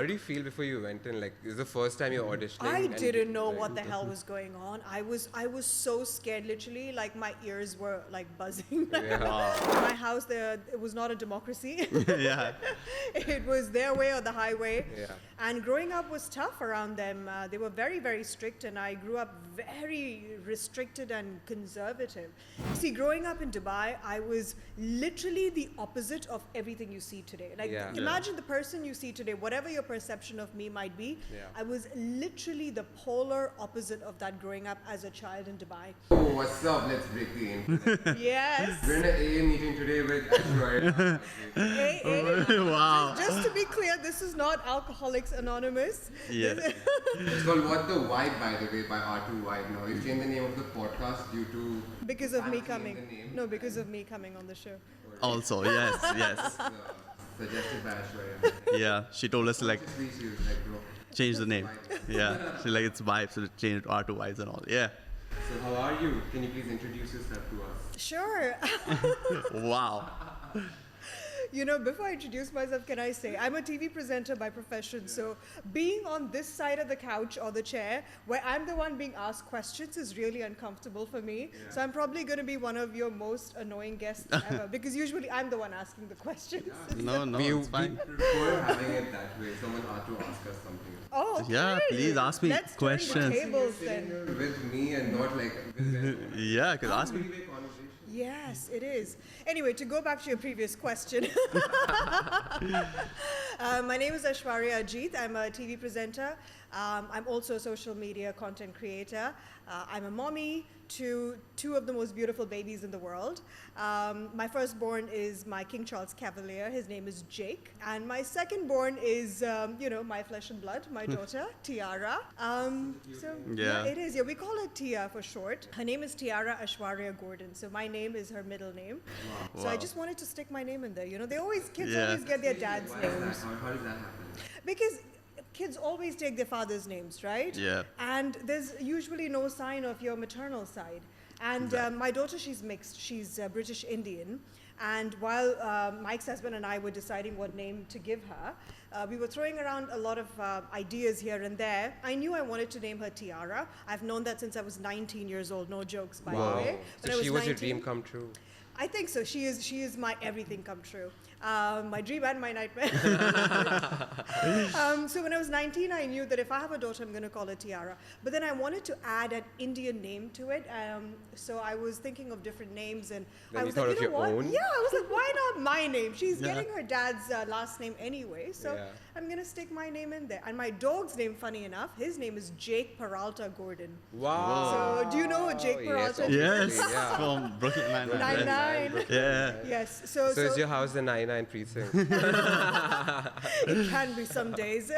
How did you feel before you went in? Like, this is the first time you're auditioning? I didn't know what the hell was going on. I was so scared, literally, like my ears were like buzzing. My house, it was not a democracy. Yeah. It was their way or the highway. Yeah. And growing up was tough around them. They were very, very strict, and I grew up very restricted and conservative. See, growing up in Dubai, I was literally the opposite of everything you see today. Like, imagine the person you see today, whatever your perception of me might be, I was literally the polar opposite of that growing up as a child in Dubai. Oh, what's up? Let's break the internet. Yes. We're in an AA meeting today with Aishwarya. Wow. Just to be clear, this is not Alcoholics Anonymous. Yeah. It's called What the Vibe, by the way, by R2 Vibe now. You've changed the name of the podcast due to... Because of me fancy coming. the name. No, because of me coming on the show. Also, yes. Suggested by Aishwarya. Yeah, she told us to like Please use, like, bro. change the name. Yeah, she like it's vibes, so change it to R2 vibes and all. Yeah. So how are you? Can you please introduce yourself to us? Sure. Wow. You know, before I introduce myself, can I say, I'm a TV presenter by profession, so being on this side of the couch or the chair, where I'm the one being asked questions, is really uncomfortable for me. Yeah. So I'm probably going to be one of your most annoying guests ever, because usually I'm the one asking the questions. No, it's fine. We prefer having it that way. Someone ought to ask us something. Oh, okay. Yeah, please ask me Let's questions. turn the tables then. With me and not like with them. Yeah, cause ask me. Three-way conversation. Yes, it is. Anyway, to go back to your previous question. My name is Aishwarya Ajit. I'm a TV presenter. I'm also a social media content creator. I'm a mommy to two of the most beautiful babies in the world. My firstborn is my King Charles Cavalier. His name is Jake. And my secondborn is, my flesh and blood, my daughter, Tiara. Yeah, it is. Yeah, we call her Tia for short. Her name is Tiara Aishwarya Gordon. So my name is her middle name. Wow. So I just wanted to stick my name in there. You know, kids always get their dad's Why is that? names. How does that happen? Because kids always take their father's names, right? Yeah. And there's usually no sign of your maternal side. And my daughter, she's mixed. She's British Indian. And while Mike's husband and I were deciding what name to give her, we were throwing around a lot of ideas here and there. I knew I wanted to name her Tiara. I've known that since I was 19 years old. No jokes, by the way. When I So she was your 19, dream come true. I think so. She is my everything come true. My dream and my nightmare. So when I was 19, I knew that if I have a daughter, I'm going to call her Tiara. But then I wanted to add an Indian name to it. So I was thinking of different names, and Then I you was thought like, of you know your what? own? Yeah, I was like, why not my name? She's getting her dad's last name anyway, so Yeah. I'm going to stick my name in there. And my dog's name, funny enough, his name is Jake Peralta Gordon. Wow. So do you know who Jake Peralta is? Yes, Yeah. from Brooklyn Nine-Nine. 99. Yeah. Yes. So is your house the 99 precinct? It can be some days.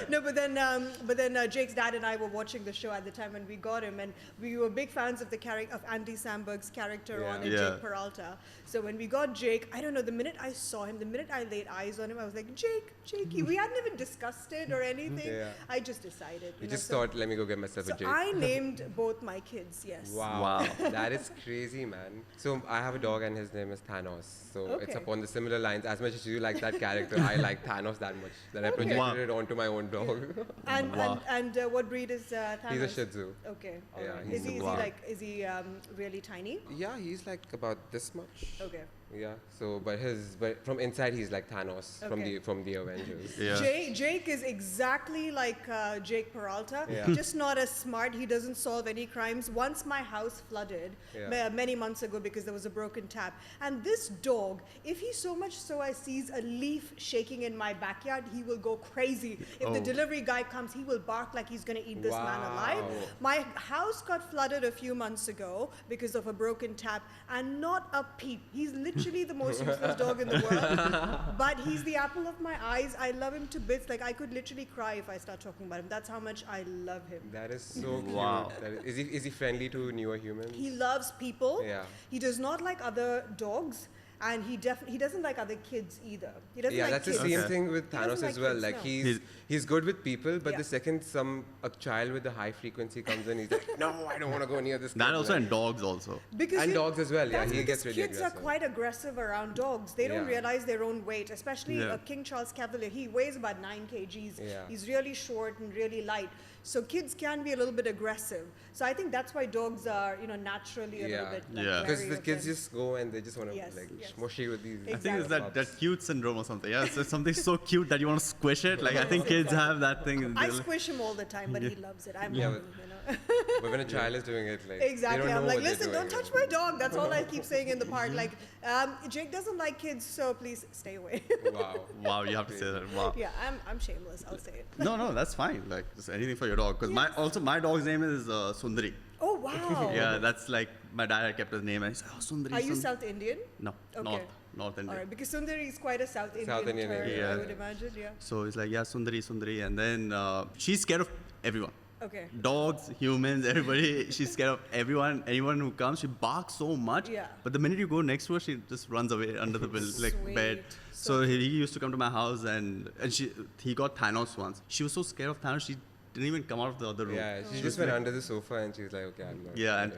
No, but then Jake's dad and I were watching the show at the time when we got him, and we were big fans of the of Andy Samberg's character on it, Yeah. Jake Peralta. So when we got Jake, I don't know, the minute I saw him, the minute I laid eyes on him, I was like, Jakey. We hadn't even discussed it or anything. Yeah. I just decided. You know, just so- thought, let me go get myself So a Jake. I named both my kids. Yes. Wow. That is crazy, man. So I have a dog and his name is Thanos. So it's Okay. upon the similar lines. As much as you like that character, I like Thanos that much that I projected Wow. it onto my own dog. And Wow. what breed is Thanos? He's a Shih Tzu. Okay. All Yeah, right. he's Is he really tiny? Yeah, he's like about this much. Okay. Yeah. So, but from inside he's like Thanos Okay. from the Avengers. Yeah. Jake is exactly like Jake Peralta, Yeah. just not as smart. He doesn't solve any crimes. Once my house flooded many months ago because there was a broken tap. And this dog, if he so much so as sees a leaf shaking in my backyard, he will go crazy. If the delivery guy comes, he will bark like he's going to eat this man alive. Wow. My house got flooded a few months ago because of a broken tap, and not a peep. He's literally the most useless dog in the world, but he's the apple of my eyes. I love him to bits. Like, I could literally cry if I start talking about him. That's how much I love him. That is so cute. Wow. Is he friendly to newer humans? He loves people. Yeah. He does not like other dogs. And he doesn't like other kids either. He doesn't Yeah, like that's the kids. same Okay. thing with He doesn't Thanos like as well. kids, Like no. he's good with people, but Yeah. the second a child with a high frequency comes in, he's like, no, I don't want to go near this. That kid," also like- and dogs also. Because And dogs as well, yeah, that's he because gets really kids aggressive. are quite aggressive around dogs. They don't Yeah. realize their own weight, especially Yeah. King Charles Cavalier. He weighs about 9 kgs. Yeah. He's really short and really light. So kids can be a little bit aggressive. So I think that's why dogs are, naturally a little Yeah. bit Yeah. Because wary the of kids them. just go and they just want to Yes, like yes. smush you with these. I think it's that pups. cute syndrome or something. Yeah, so something so cute that you want to squish it. Like I think kids have that thing. I squish him all the time, but he loves it. I'm Yeah, mommy, But when a child is doing it, like Exactly. they don't I'm know like, what they're listen, don't doing. touch my dog. That's all I keep saying in the park. Like, Jake doesn't like kids, so please stay away. Wow. Wow, you have to say that. Wow. Yeah, I'm shameless. I'll say it. No, that's fine. Like just anything for your dog. Because my dog's name is Sundari. Oh wow. Yeah, that's like my dad had kept his name and he said, oh Sundari. Are you Sundari." South Indian? No, Okay. North Indian. All right, because Sundari is quite a South Indian, South Indian term, name, yeah. I would imagine. Yeah. So it's like, yeah, Sundari. And then she's scared of everyone. Okay. Dogs, humans, everybody. She's scared of everyone. Anyone who comes, she barks so much. Yeah. But the minute you go next to her, she just runs away under the bed. Sweet. So he used to come to my house and he got Thanos once. She was so scared of Thanos, she didn't even come out of the other room. Yeah, she She just was went like- under the sofa and she's like, okay, I'm not. Yeah, and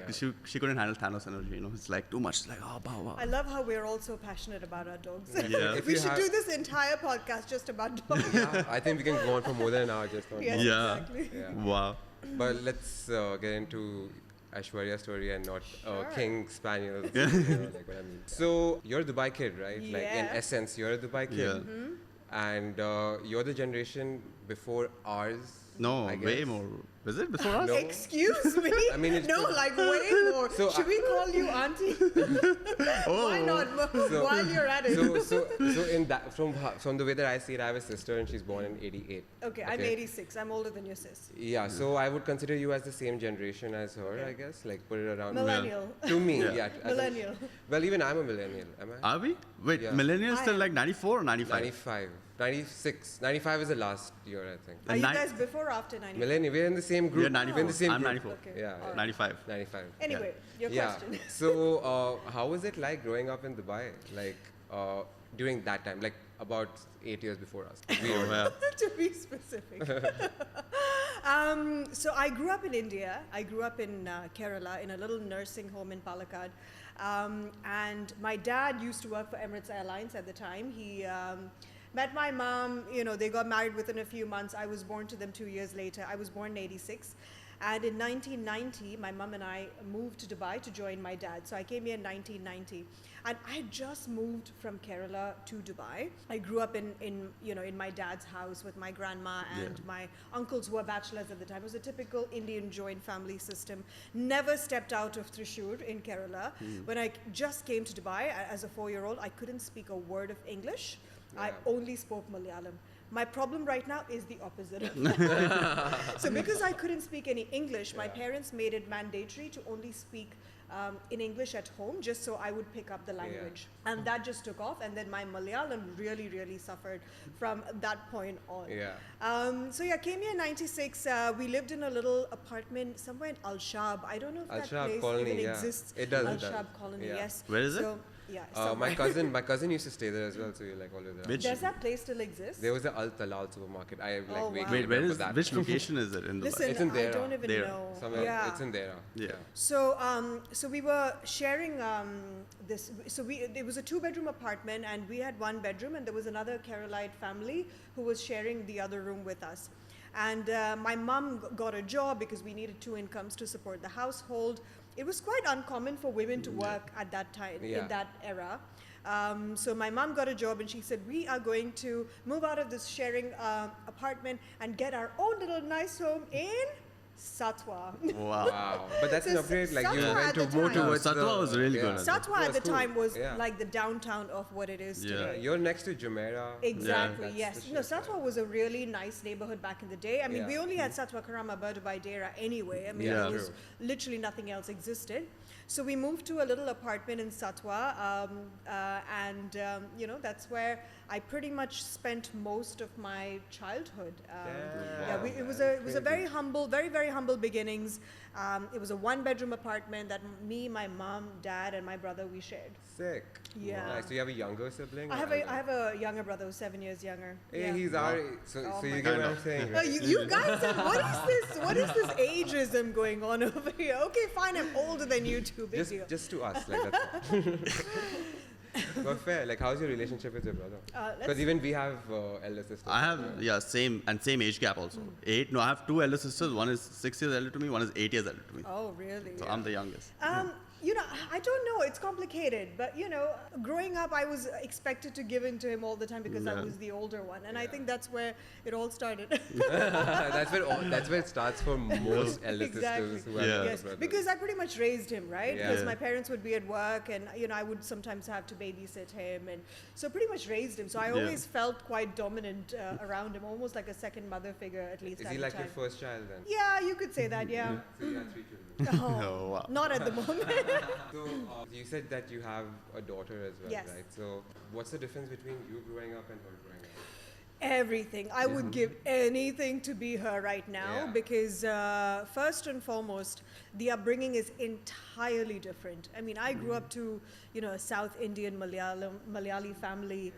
she couldn't handle Thanos energy. It's like too much. It's like, oh, wow. I love how we're all so passionate about our dogs. Yeah. If We you should have- do this entire podcast just about dogs. Yeah, I think we can go on for more than an hour just on. Yes, Yeah. exactly. Yeah. Wow. But let's get into Aishwarya's story and not Sure. King Spaniel. Like what I mean. So you're a Dubai kid, right? Like in Yeah. essence, you're a Dubai kid. Yeah. And you're the generation before ours. No, I way guess. more. Is it before us? No. Excuse me. I mean, it's no, true. like way more. So Should we call you auntie? Why not? So- While you're at it. So in that from the way that I see it, I have a sister and she's born in '88. Okay, I'm 86. I'm older than your sis. Yeah, so I would consider you as the same generation as her, Okay. I guess. Like put it around. Millennial. To me, Yeah. yeah. as a- Millennial. well, even I'm a millennial. Am I? Are we? Wait, Yeah. millennials I still am. like 94 or 95? 95, 96, 95 is the last year, I think. Are you Ni- guys before or after 90? Millennial, we're in the same group. We're 94. We're in the same I'm group. 94. Okay. Yeah, all right. 95. 95. Anyway, your Yeah. question. So, how was it like growing up in Dubai? Like during that time, like about 8 years before us. We Oh, were- yeah. To be specific. So I grew up in India. I grew up in Kerala in a little nursing home in Palakkad. And my dad used to work for Emirates Airlines at the time. He met my mom, they got married within a few months. I was born to them 2 years later. I was born in 86. And in 1990, my mom and I moved to Dubai to join my dad. So I came here in 1990. And I just moved from Kerala to Dubai. I grew up in my dad's house with my grandma and my uncles who were bachelors at the time. It was a typical Indian joint family system. Never stepped out of Thrissur in Kerala. When I just came to Dubai as a 4-year-old, I couldn't speak a word of English. I Yeah. only spoke Malayalam. My problem right now is the opposite of that. So because I couldn't speak any English, my parents made it mandatory to only speak in English at home, just so I would pick up the language. And that just took off. And then my Malayalam really, really suffered from that point on. Yeah. So came here in 96. We lived in a little apartment somewhere in Al-Shab. I don't know if Al that Shab place colony, even yeah. exists. It does, it Al-Shab does. colony, Yeah. yes. Where is it? So, yeah, somewhere. My cousin used to stay there as well, so you're like always there. Which- Does that place still exist? There was the Al Talal supermarket. I like Oh, vaguely wow. Wait, where remember is that. which location is it in Dubai? Listen, It's in I Dera. don't even Dera. know. Somewhere, Yeah. it's in there. Yeah. So we were sharing this. So it was a 2-bedroom apartment, and we had 1 bedroom, and there was another Keralite family who was sharing the other room with us. And my mom got a job because we needed 2 incomes to support the household. It was quite uncommon for women to work at that time, Yeah. in that era. So my mom got a job, and she said, we are going to move out of this sharing apartment and get our own little nice home in Satwa. Wow. Wow. But that's an So upgrade. Like you Satwa went at to the more time- towards Satwa the, was really good. Satwa at the cool. time was Yeah. like the downtown of what it is Yeah. today. You're next to Jumeirah. Exactly, That's yes. the No, shit, Satwa was a really nice neighborhood back in the day. I mean, we Yeah. only had Satwa Karama Dubai Dera anyway. I mean, Yeah. there was literally nothing else existed. So we moved to a little apartment in Satwa, and that's where I pretty much spent most of my childhood. Damn, It was that's a very crazy. humble, very humble beginnings. It was a one-bedroom apartment that me, my mom, dad, and my brother we shared. Sick. Yeah. Nice. So you have a younger sibling? I or have elder? a younger brother who's 7 years younger. Hey, Yeah. he's our age. So, Oh so my you get what God. I'm saying, No, right? you guys said, what is this? What is this ageism going on over here? Okay, fine, I'm older than you two. Big deal. Just to us, like that's all. But fair. Like, how's your relationship with your brother? Let's- Because even we have elder sisters. I have same age gap also. 8. No, I have 2 elder sisters. One is 6 years elder to me. One is 8 years elder to me. Oh, really? So I'm the youngest. You know, I don't know. It's complicated, but you know, growing up, I was expected to give in to him all the time because I Yeah. was the older one, and I think that's where it all started. that's where it starts for most elder Exactly. sisters who have Yeah. elder Yes, brothers. because I pretty much raised him, right? Yeah. Because Yeah. my parents would be at work, and you know, I would sometimes have to babysit him, and so pretty much raised him. So I Yeah. always felt quite dominant around him, almost like a second mother figure, at least Is at he the like time. your first child then? Yeah, you could say that. Yeah. So you have 3 children. Oh, wow. Not at the moment. So you said that you have a daughter as well, Yes. right? So what's the difference between you growing up and her growing up? Everything. I would give anything to be her right now Yeah. because, first and foremost, the upbringing is entirely different. I mean, I grew up to, you know, a South Indian Malayali family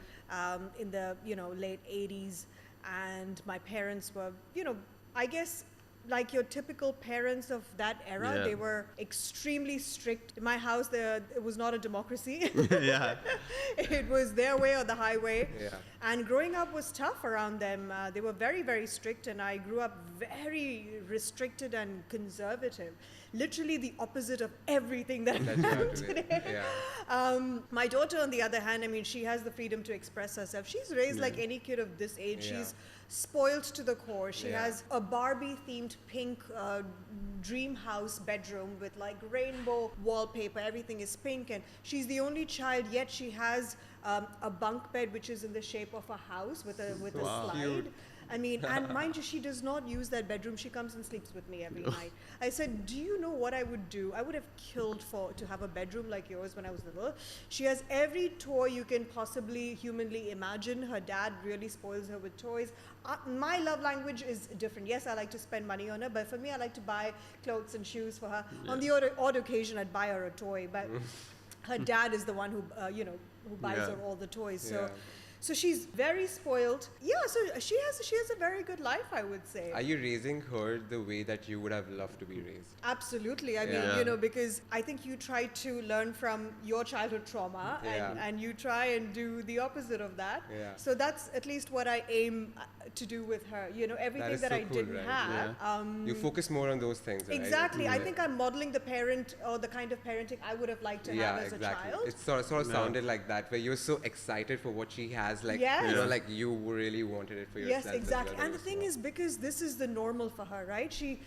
in the, you know, late 80s, and my parents were, you know, I guess like your typical parents of that era. Yeah. They were extremely strict. In my house, it was not a democracy. Yeah. It was their way or the highway. Yeah. And growing up was tough around them. They were very, very strict, and I grew up very restricted and conservative. Literally the opposite of everything that That I'm you have today. today. Yeah. My daughter, on the other hand, I mean, she has the freedom to express herself. She's raised like any kid of this age. Yeah. She's spoiled to the core. She Yeah. has a Barbie-themed pink dream house bedroom with like rainbow wallpaper. Everything is pink, and she's the only child. Yet she has a bunk bed which is in the shape of a house with a Wow. slide. Cute. I mean, and mind you, she does not use that bedroom. She comes and sleeps with me every night. I said, do you know what I would do? I would have killed to have a bedroom like yours when I was little. She has every toy you can possibly humanly imagine. Her dad really spoils her with toys. My love language is different. Yes, I like to spend money on her, but for me, I like to buy clothes and shoes for her. On the odd occasion, I'd buy her a toy, but her dad is the one who, who buys Yeah. her all the toys. So. Yeah. So she's very spoiled. Yeah, so she has a very good life, I would say. Are you raising her the way that you would have loved to be raised? Absolutely. I mean, Yeah. you know, because I think you try to learn from your childhood trauma Yeah. and you try and do the opposite of that. Yeah. So that's at least what I aim to do with her. You know, everything is that so I cool, didn't right? have. You focus more on those things, right? Exactly. I Yeah. think I'm modeling the parent or the kind of parenting I would have liked to Yeah, have as exactly. a child. It sort of Yeah. sounded like that, where you're so excited for what she has, like Yes. you know, like you really wanted it for yourself. Yes, exactly. And the thing is, because this is the normal for her, right? She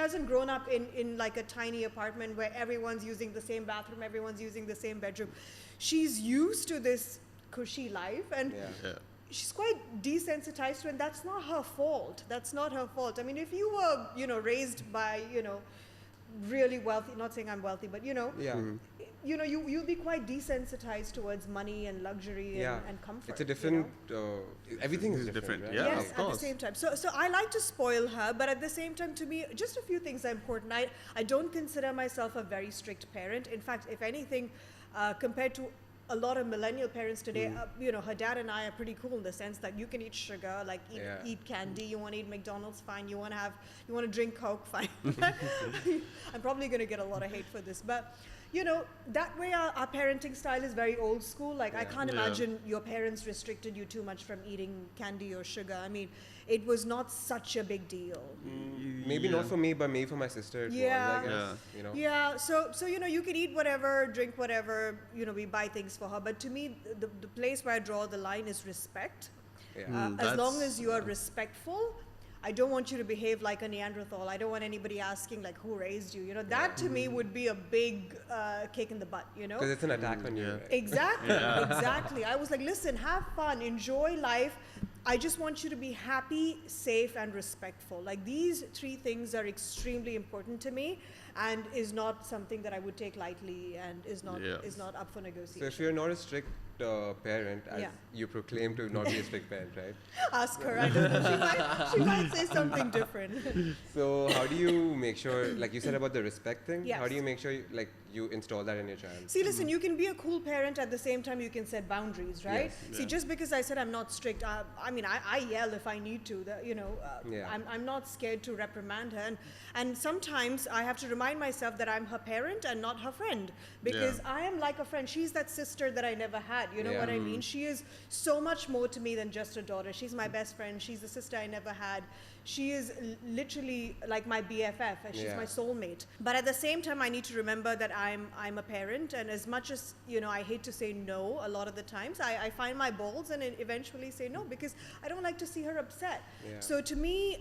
hasn't grown up in like a tiny apartment where everyone's using the same bathroom, everyone's using the same bedroom. She's used to this cushy life, and Yeah. Yeah. she's quite desensitized to it, and that's not her fault. That's not her fault. I mean, if you were, you know, raised by, you know, really wealthy, not saying I'm wealthy, but you know, Yeah. you know, you'll be quite desensitized towards money and luxury Yeah. and comfort. It's a you know? different. Everything is It's different. different, Right? yeah. Yes, of at the course. same time. So I like to spoil her, but at the same time, to me, just a few things are important. I don't consider myself a very strict parent. In fact, if anything, compared to a lot of millennial parents today, you know, her dad and I are pretty cool in the sense that you can eat sugar, like Yeah. eat candy. You want to eat McDonald's, fine. You want to drink Coke, fine. I'm probably going to get a lot of hate for this, but you know, that way our parenting style is very old school. Like I Yeah. can't Yeah. imagine your parents restricted you too much from eating candy or sugar. I mean, it was not such a big deal. Maybe Yeah. not for me, but maybe for my sister. It Yeah. was, I guess. Yeah. You know. Yeah, so you know, you can eat whatever, drink whatever, you know, we buy things for her. But to me, the place where I draw the line is respect. Yeah. As long That's- as you are respectful, I don't want you to behave like a Neanderthal. I don't want anybody asking like who raised you. You know, that to me would be a big kick in the butt. You know. Because it's an attack on you. Yeah. Right? Exactly, exactly. I was like, listen, have fun, enjoy life. I just want you to be happy, safe, and respectful. Like these three things are extremely important to me. and is not something that I would take lightly and is not up for So negotiation. if you're not a strict parent, as you proclaim to not be a strict parent, right? Ask her. I don't know. She might say something different. So how do you make sure, like you said about the respect thing, Yes. how do you make sure you install that in your child? See, listen, you can be a cool parent at the same time you can set boundaries, right? Yes. See, just because I said I'm not strict, I mean, I yell if I need to. I'm not scared to reprimand her. And sometimes I have to remind myself that I'm her parent and not her friend, because I am like a friend. She's that sister that I never had. You know what I mean? She is so much more to me than just a daughter. She's my best friend. She's the sister I never had. She is literally like my BFF. And she's my soulmate. But at the same time, I need to remember that I'm a parent, and as much as I hate to say no a lot of the times, I find my balls and eventually say no, because I don't like to see her upset. Yeah. So to me,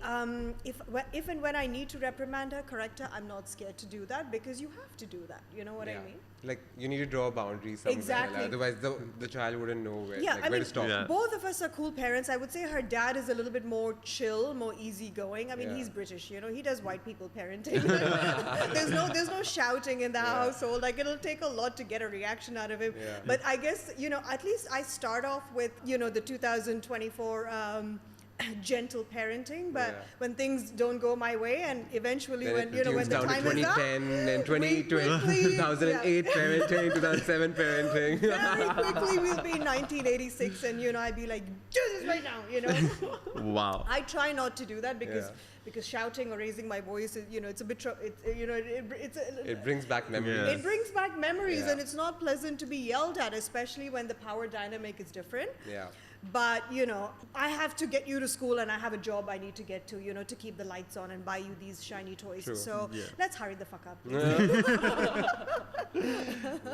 if and when I need to reprimand her, correct her, I'm not scared to do that, because you have to do that. You know what I mean? Like you need to draw boundaries somewhere. Exactly. Otherwise, the child wouldn't know where, I where mean, to stop. Yeah. Both of us are cool parents. I would say her dad is a little bit more chill, more easygoing. I mean, he's British, he does white people parenting. there's no shouting in the household. Like, it'll take a lot to get a reaction out of him. Yeah. But I guess, at least I start off with, the 2024 gentle parenting, but when things don't go my way, and eventually then when the time is up, 2010 and 2008 parenting, 2007 parenting. very quickly we'll be in 1986, and I'd be like, do this right now, Wow. I try not to do that, because shouting or raising my voice is, it's a bit It brings back memories. Yeah. It brings back memories, and it's not pleasant to be yelled at, especially when the power dynamic is different. Yeah. But, I have to get you to school, and I have a job I need to get to, to keep the lights on and buy you these shiny toys. True. So let's hurry the fuck up.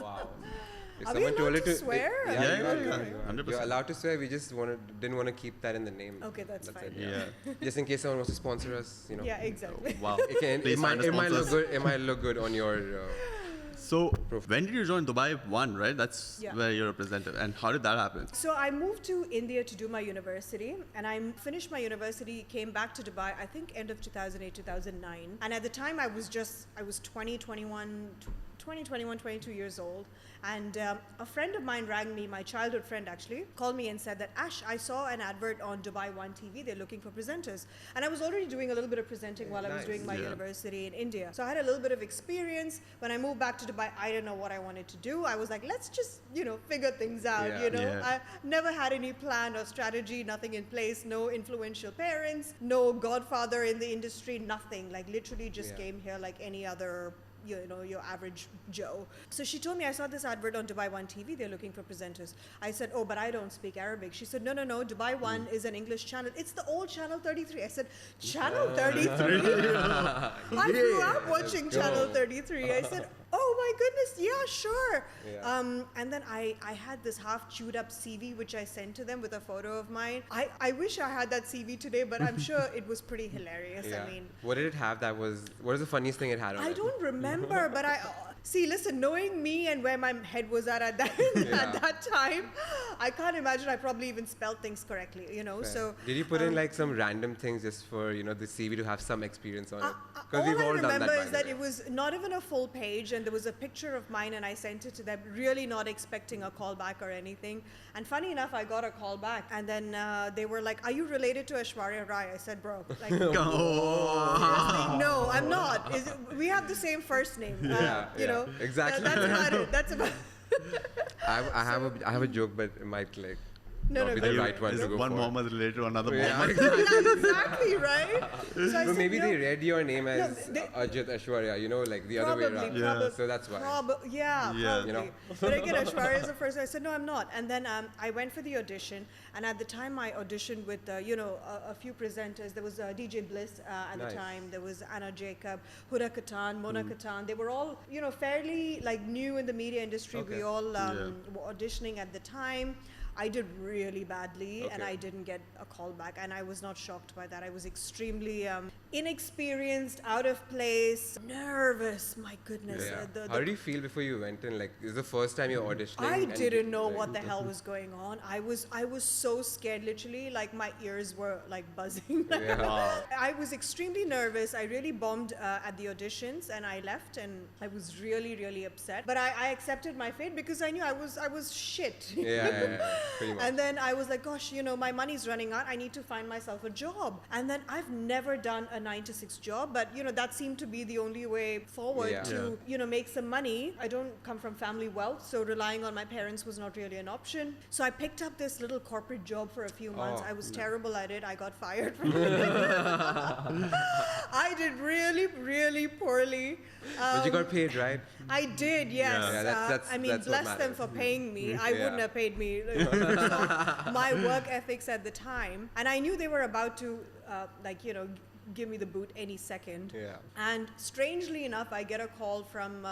Wow. If Are we someone told allowed it to swear? Yeah, you are. 100%. You're allowed to swear. We just didn't want to keep that in the name. Okay, that's fine. it. Yeah. Just in case someone wants to sponsor us, Yeah, exactly. Wow. It might look good. It might look good on your. So, when did you join Dubai 1, right? That's where you're represented. And how did that happen? So I moved to India to do my university, and I finished my university, came back to Dubai, I think end of 2008, 2009. And at the time I was 22 years old. And a friend of mine rang me, my childhood friend actually, called me and said that, Ash, I saw an advert on Dubai 1 TV. They're looking for presenters. And I was already doing a little bit of presenting while I was doing my university in India. So I had a little bit of experience. When I moved back to Dubai, I didn't know what I wanted to do. I was like, let's just, figure things out, I never had any plan or strategy, nothing in place, no influential parents, no godfather in the industry, nothing. Like, literally just came here like any other your average Joe. So she told me, I saw this advert on Dubai 1 TV, they're looking for presenters. I said, oh, but I don't speak Arabic. She said, no, Dubai 1 is an English channel. It's the old Channel 33. I said, Channel 33? I grew up watching Channel 33. I said, oh my goodness, yeah, sure. Yeah. And then I had this half chewed up CV, which I sent to them with a photo of mine. I wish I had that CV today, but I'm sure it was pretty hilarious. Yeah. I mean, what did it have what is the funniest thing it had on it? I don't remember, but see, listen, knowing me and where my head was at that time, I can't imagine I probably even spelled things correctly, Fair. So did you put in like some random things just for, the CV to have some experience on it? Because we've all I all done that. remember is that it was not even a full page, and there was a picture of mine, and I sent it to them, really not expecting a call back or anything. And funny enough, I got a call back, and then they were like, are you related to Aishwarya Rai? I said, bro, like, seriously, no, I'm not. We have the same first name. Exactly. That's about it. That's about I have a joke, but it might not be go the right one Is to go one for. Mohammed related to another Yeah. Mohammed? exactly, right? So I But said, maybe no. they read your name as they- Ajit Aishwarya, like the other way around. Yeah. So that's why. Probably. But again, Aishwarya is the first. I said, no, I'm not. And then I went for the audition. And at the time, I auditioned with, a few presenters. There was DJ Bliss at the time. There was Anna Jacob, Huda Katan, Mona Katan. They were all, fairly like new in the media industry. Okay. We all were auditioning at the time. I did really badly and Okay. I didn't get a call back, and I was not shocked by that. I was extremely inexperienced, out of place, nervous. My goodness. Yeah. How did you feel before you went in? Like, this is the first time you're auditioning? I and didn't know like- what the hell was going on. I was so scared, literally, like my ears were like buzzing. Yeah. Wow. I was extremely nervous. I really bombed at the auditions, and I left, and I was really, really upset. But I accepted my fate because I knew I was shit. Yeah, pretty much. And then I was like, gosh, my money's running out. I need to find myself a job. And then I've never done a 9-to-6 job, but that seemed to be the only way forward Yeah. to make some money. I don't come from family wealth, so relying on my parents was not really an option. So I picked up this little corporate job for a few months. I was terrible at it. I got fired from it. I did really, really poorly. But you got paid, right? I did, yes. Yeah, that's- I mean, that's what bless them matters. for paying me. I Yeah. wouldn't have paid me. My work ethics at the time. And I knew they were about to, give me the boot any second. Yeah. And strangely enough, I get a call from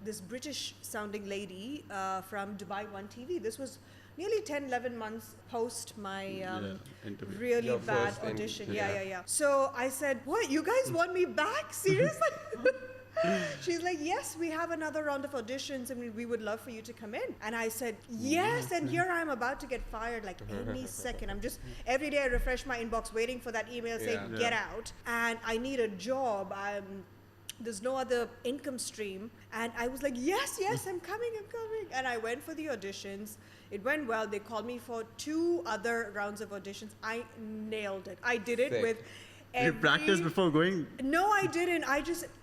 this British sounding lady from Dubai One TV. This was nearly 10, 11 months post my interview. really Your bad first audition. yeah. Yeah. So I said, what, you guys want me back? Seriously? She's like, yes, we have another round of auditions and we would love for you to come in. And I said, yes, and here I'm about to get fired like any second. I'm just, every day I refresh my inbox waiting for that email saying, Yeah. get out. And I need a job. There's no other income stream. And I was like, yes, I'm coming. And I went for the auditions. It went well. They called me for 2 other rounds of auditions. I nailed it. I did it Sick. with You practiced before going? No, I didn't.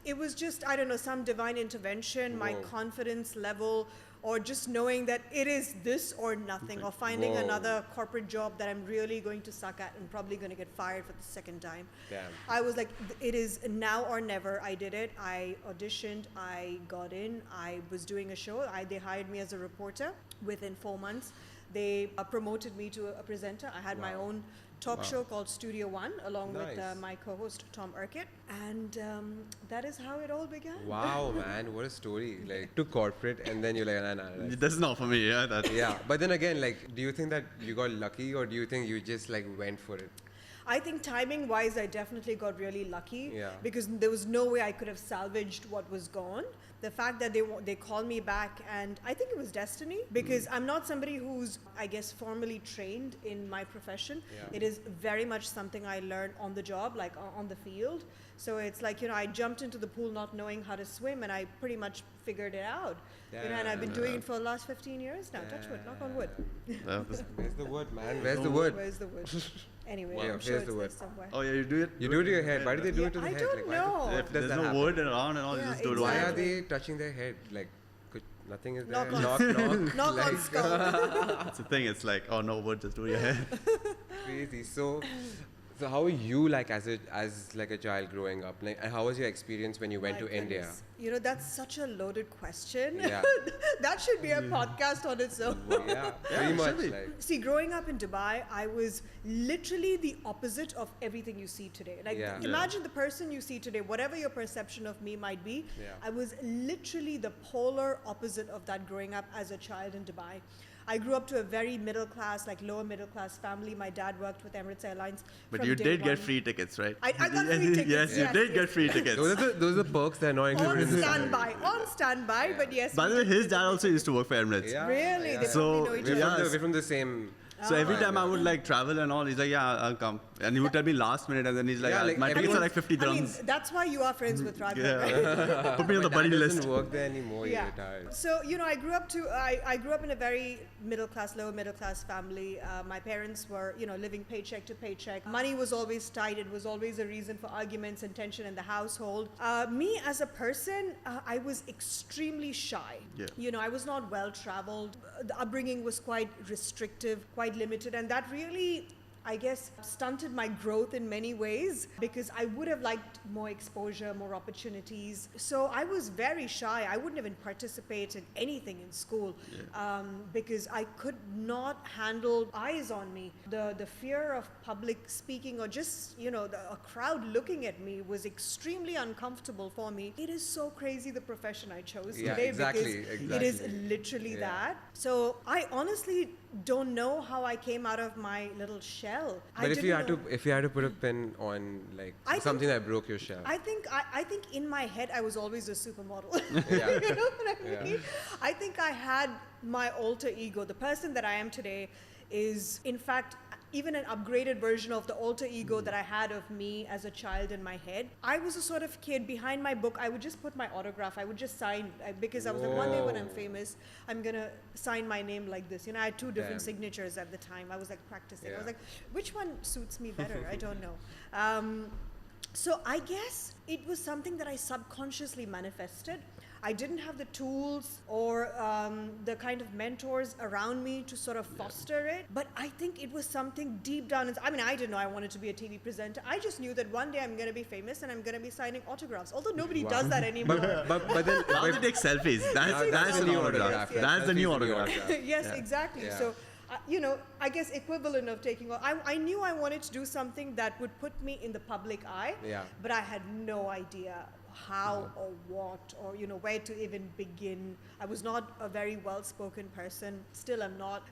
It was just, I don't know, some divine intervention, my Whoa. confidence level, or just knowing that it is this or nothing, or finding Whoa. another corporate job that I'm really going to suck at and probably going to get fired for the second time. Damn. I was like, it is now or never. I did it. I auditioned. I got in. I was doing a show. They hired me as a reporter. Within 4 months, they promoted me to a presenter. I had my Wow. own talk show called Studio One, along with Nice. my co-host Tom Urquhart, and that is how it all began. Wow, man, what a story. Like, to corporate, and then you're like, nah. Like, This is not for me, yeah. That, yeah, but then again, like, do you think that you got lucky, or do you think you just like went for it? I think timing wise, I definitely got really lucky Yeah. because there was no way I could have salvaged what was gone. The fact that they called me back, and I think it was destiny because I'm not somebody who's, I guess, formally trained in my profession. Yeah. It is very much something I learned on the job, like on the field. So it's like, I jumped into the pool not knowing how to swim, and I pretty much figured it out. And I've been doing it for the last 15 years now. Touch wood, knock on wood. Where's the word, man? Where's the word? Where's the wood? Anyway, Yeah, I'm sure here's it's the there word. somewhere. Oh yeah, you do it? You do it to your head. Why do they do it to the I head? don't Like, why know. does If there's that no happen? word around and all, you Yeah, just do it. Why exactly. are they touching their head? Like, nothing is there. Knock on- knock. Knock like, on skull. It's a thing. It's like, oh no word, just do your head. Crazy. So how were you like as like a child growing up? Like, and how was your experience when you went My to India? goodness. That's such a loaded question. Yeah. That should be a podcast on its own. Yeah, pretty it much. should be. Like, See, growing up in Dubai, I was literally the opposite of everything you see today. Like, Yeah. imagine the person you see today, whatever your perception of me might be. Yeah. I was literally the polar opposite of that growing up as a child in Dubai. I grew up to a very middle class, like lower middle class family. My dad worked with Emirates Airlines. But from you day did one. get free tickets, right? I got free tickets. Yes, you did get free tickets. those are the perks that are not included On in the salary. standby, Yeah. but yes. By we the way, did his get dad the also used to work for Emirates. Yeah, Really? yeah. They So, probably know each We're other. yeah. from the same. So every Oh. time I would like travel and all, he's like, yeah, I'll come. And he would tell me last minute, and then he's like, Yeah, like my tickets everyone- are like 50 I mean, dirhams. that's why you are friends with Raghav, Yeah. right? Put me on the My buddy dad list. doesn't work there anymore. He's Yeah. retired. So, I grew up I grew up in a very middle class, lower middle class family. My parents were, living paycheck to paycheck. Money was always tight. It was always a reason for arguments and tension in the household. Me as a person, I was extremely shy. Yeah. I was not well traveled. The upbringing was quite restrictive, quite limited, and that really, I guess, stunted my growth in many ways because I would have liked more exposure, more opportunities. So I was very shy. I wouldn't even participate in anything in school because I could not handle eyes on me. The fear of public speaking or just, a crowd looking at me was extremely uncomfortable for me. It is so crazy the profession I chose Yeah, today exactly, because it is exactly. literally Yeah. that. So I honestly don't know how I came out of my little shell. I But if you didn't had know. to put a pin on like I think- something that broke your shell. I think in my head I was always a supermodel. Yeah. You know what I Yeah. mean? I think I had my alter ego. The person that I am today is, in fact, even an upgraded version of the alter ego that I had of me as a child in my head. I was a sort of kid behind my book. I would just put my autograph. I would just sign because I was like, one day when I'm Whoa. famous, I'm gonna sign my name like this. You know, I had two different Damn. signatures at the time. I was like practicing. I was Yeah. like, which one suits me better? I don't know. So I guess it was something that I subconsciously manifested. I didn't have the tools or the kind of mentors around me to sort of foster it. But I think it was something deep down. I mean, I didn't know I wanted to be a TV presenter. I just knew that one day I'm going to be famous and I'm going to be signing autographs. Although nobody does that anymore. But then Now they take selfies. That's the an new autograph. autograph. Yeah. That's the new Selfies the new autograph. autograph. Yes, Yeah. exactly. Yeah. So, I guess equivalent of taking. I knew I wanted to do something that would put me in the public eye. Yeah. But I had no idea how or what or where to even begin. I was not a very well-spoken person. Still, I'm not.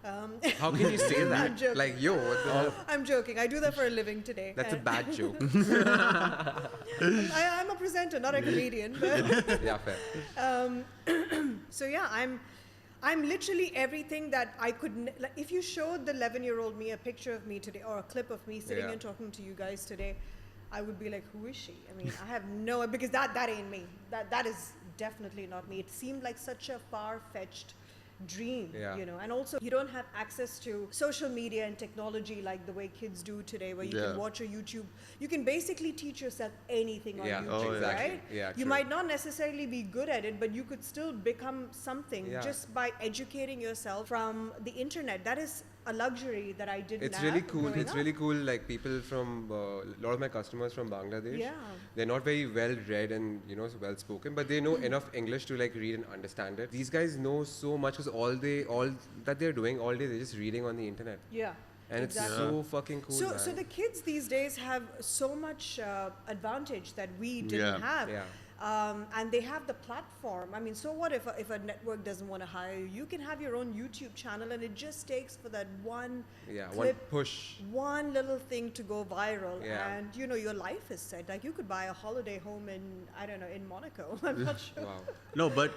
How can you say I'm that? joking. Like, yo, what the hell? I'm joking. I do that for a living today. That's a And bad joke. I'm a presenter, not a comedian. But Yeah, fair. So yeah, I'm literally everything that I could. Like, if you showed the 11-year-old me a picture of me today or a clip of me sitting Yeah. and talking to you guys today, I would be like, who is she? I mean, I have no, because that ain't me. That is definitely not me. It seemed like such a far-fetched dream, Yeah. and also you don't have access to social media and technology like the way kids do today, where you Yeah. can watch a YouTube. You can basically teach yourself anything on Yeah. YouTube, Oh, yeah. Exactly. right? Yeah, You true. might not necessarily be good at it, but you could still become something Yeah. just by educating yourself from the internet. That is a luxury that I didn't It's have really cool. growing It's up. really cool. Like people from a lot of my customers from Bangladesh. Yeah. They're not very well read and well spoken, but they know enough English to like read and understand it. These guys know so much because all that they're doing all day, they're just reading on the internet, Yeah. and exactly. it's so fucking cool. So, man. so the kids these days have so much advantage that we didn't Yeah. have. Yeah. And they have the platform. I mean, so what if a network doesn't want to hire you? You can have your own YouTube channel, and it just takes for that one Yeah, one clip, push. one little thing to go viral, Yeah. and your life is set. Like you could buy a holiday home in, I don't know, in Monaco. I'm not sure. Wow. No, but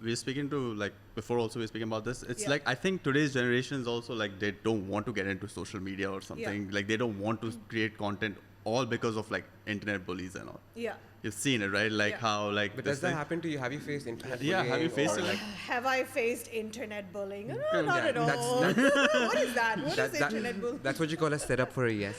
we're speaking to like before also we're speaking about this. It's Yeah. like I think today's generation is also like they don't want to get into social media or something. Like they don't want to create content all because of like internet bullies and all. Yeah. You've seen it, right? Like Yeah. how like But this does that thing- happen to you? Have you faced internet Yeah, have you bullying faced or, it? like Have I faced internet bullying? No, not Yeah, at all. What is that? What is internet bullying? That's what you call a setup for a yes.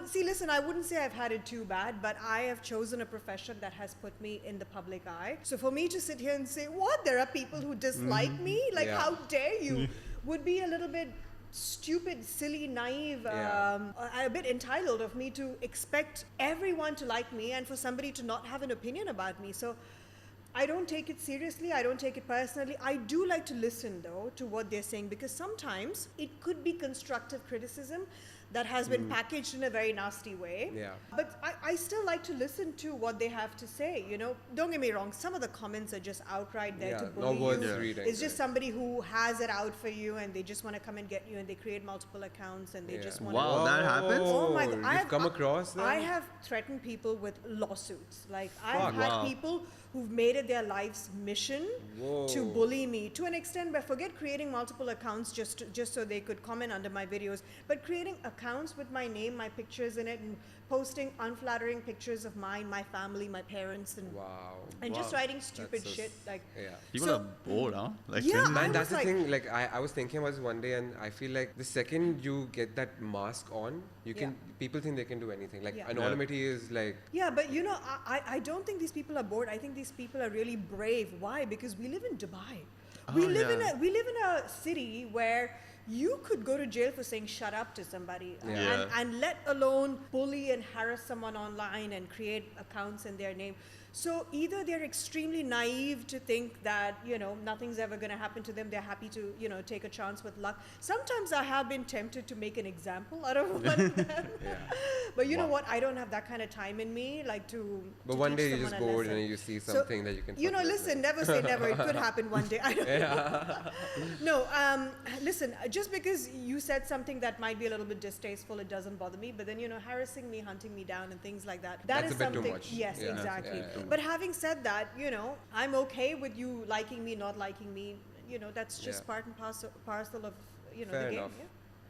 See, listen, I wouldn't say I've had it too bad, but I have chosen a profession that has put me in the public eye. So for me to sit here and say, what? There are people who dislike me? Like, Yeah. how dare you? Would be a little bit stupid, silly, naive, Yeah. a bit entitled of me to expect everyone to like me and for somebody to not have an opinion about me. So I don't take it seriously. I don't take it personally. I do like to listen, though, to what they're saying, because sometimes it could be constructive criticism that has been packaged in a very nasty way. Yeah. But I still like to listen to what they have to say, Don't get me wrong. Some of the comments are just outright there to Yeah, bully no words you. reading, It's just right. somebody who has it out for you and they just want to come and get you, and they create multiple accounts and they just want Wow, to... that happens? Oh my God. You've come across them? I have threatened people with lawsuits. Like, I've Fuck. had Wow. people who've made it their life's mission to Whoa. bully me to an extent, but forget creating multiple accounts just so they could comment under my videos, but creating accounts with my name, my pictures in it, and posting unflattering pictures of mine, my family, my parents, and Wow. and just Wow. writing stupid That's so shit like. Yeah. people So- are bored, huh? Like Yeah, seriously? I Man, that's was the like- thing. Like, I was thinking about this one day, and I feel like the second you get that mask on, you can. People think they can do anything. Like, Yeah. anonymity is like. Yeah, but I don't think these people are bored. I think these people are really brave. Why? Because we live in Dubai. We Oh, live yeah. we live in a city where you could go to jail for saying shut up to somebody, Yeah. and let alone bully and harass someone online and create accounts in their name. So either they're extremely naive to think that, nothing's ever going to happen to them. They're happy to, take a chance with luck. Sometimes I have been tempted to make an example out of one of them. Yeah. But you know Wow. what? I don't have that kind of time in me, like to. But to one teach day you're someone just a bored lesson. and you see So, something that you can. You know, fuck with, listen, like- never say never. It could happen one day. I don't No, listen, just because you said something that might be a little bit distasteful, it doesn't bother me. But then, you know, harassing me, hunting me down and things like that. That's is a bit too something. much. Yes, Yeah. exactly. Yeah. But having said that, you know, I'm okay with you liking me, not liking me. You know, that's just Yeah. part and parcel of, you know, Fair the game. enough. Yeah?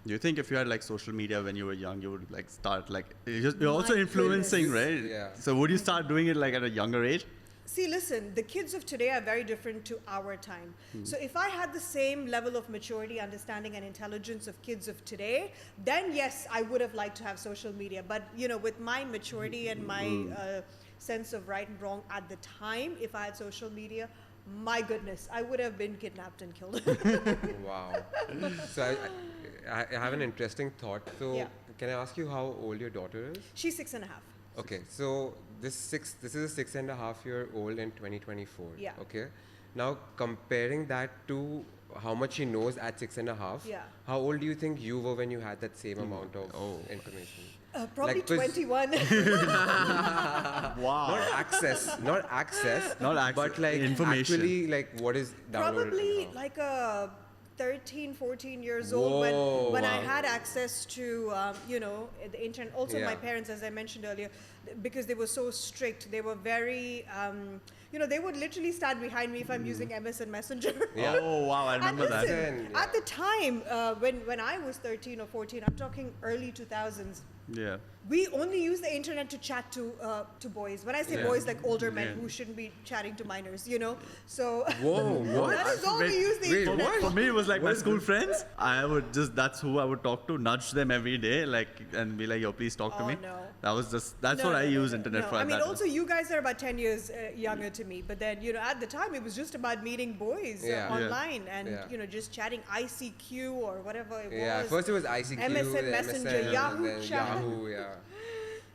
Do you think if you had like social media when you were young, you would like start like you're My also influencing, goodness. right? Yeah. So would you start doing it like at a younger age? See, listen, the kids of today are very different to our time. So if I had the same level of maturity, understanding, and intelligence of kids of today, then yes, I would have liked to have social media. But, you know, with my maturity and my sense of right and wrong at the time, if I had social media, my goodness, I would have been kidnapped and killed. Wow. So I have an interesting thought. So Yeah. can I ask you how old your daughter is? She's 6.5. Okay, so this is a 6.5-year-old in 2024. Yeah. Okay. Now comparing that to how much she knows at 6.5. Yeah. How old do you think you were when you had that same amount of information? Probably Like, 'cause- 21. Wow. Not access, but like information. actually like what is downloaded. Probably and how. like a 13, 14 years old Whoa, when I wow. had access to, you know, the internet. Also, my Yeah. parents, as I mentioned earlier, because they were so strict, they were very, you know, they would literally stand behind me if I'm using MSN Messenger. Yeah. Oh wow, I And remember that. listen, Yeah. at the time, when I was 13 or 14, I'm talking early 2000s, Yeah. we only use the internet to chat to boys. When I say Yeah. boys, like older men Yeah. who shouldn't be chatting to minors, you know. So Whoa, what? that is all we Wait, use the wait, internet what? for. For me, it was like my school friends. I would just, that's who I would talk to, nudge them every day, like, and be like, yo, please talk to Oh, me. no. That was just, that's No, what I no, use no, internet no. for. I at mean, that also you guys are about 10 years younger to me, but then, you know, at the time it was just about meeting boys Yeah. Yeah. online and, Yeah. you know, just chatting ICQ or whatever it Yeah, was. first it was ICQ, MSN then Messenger, MSN, Yahoo then chat. Yahoo, yeah.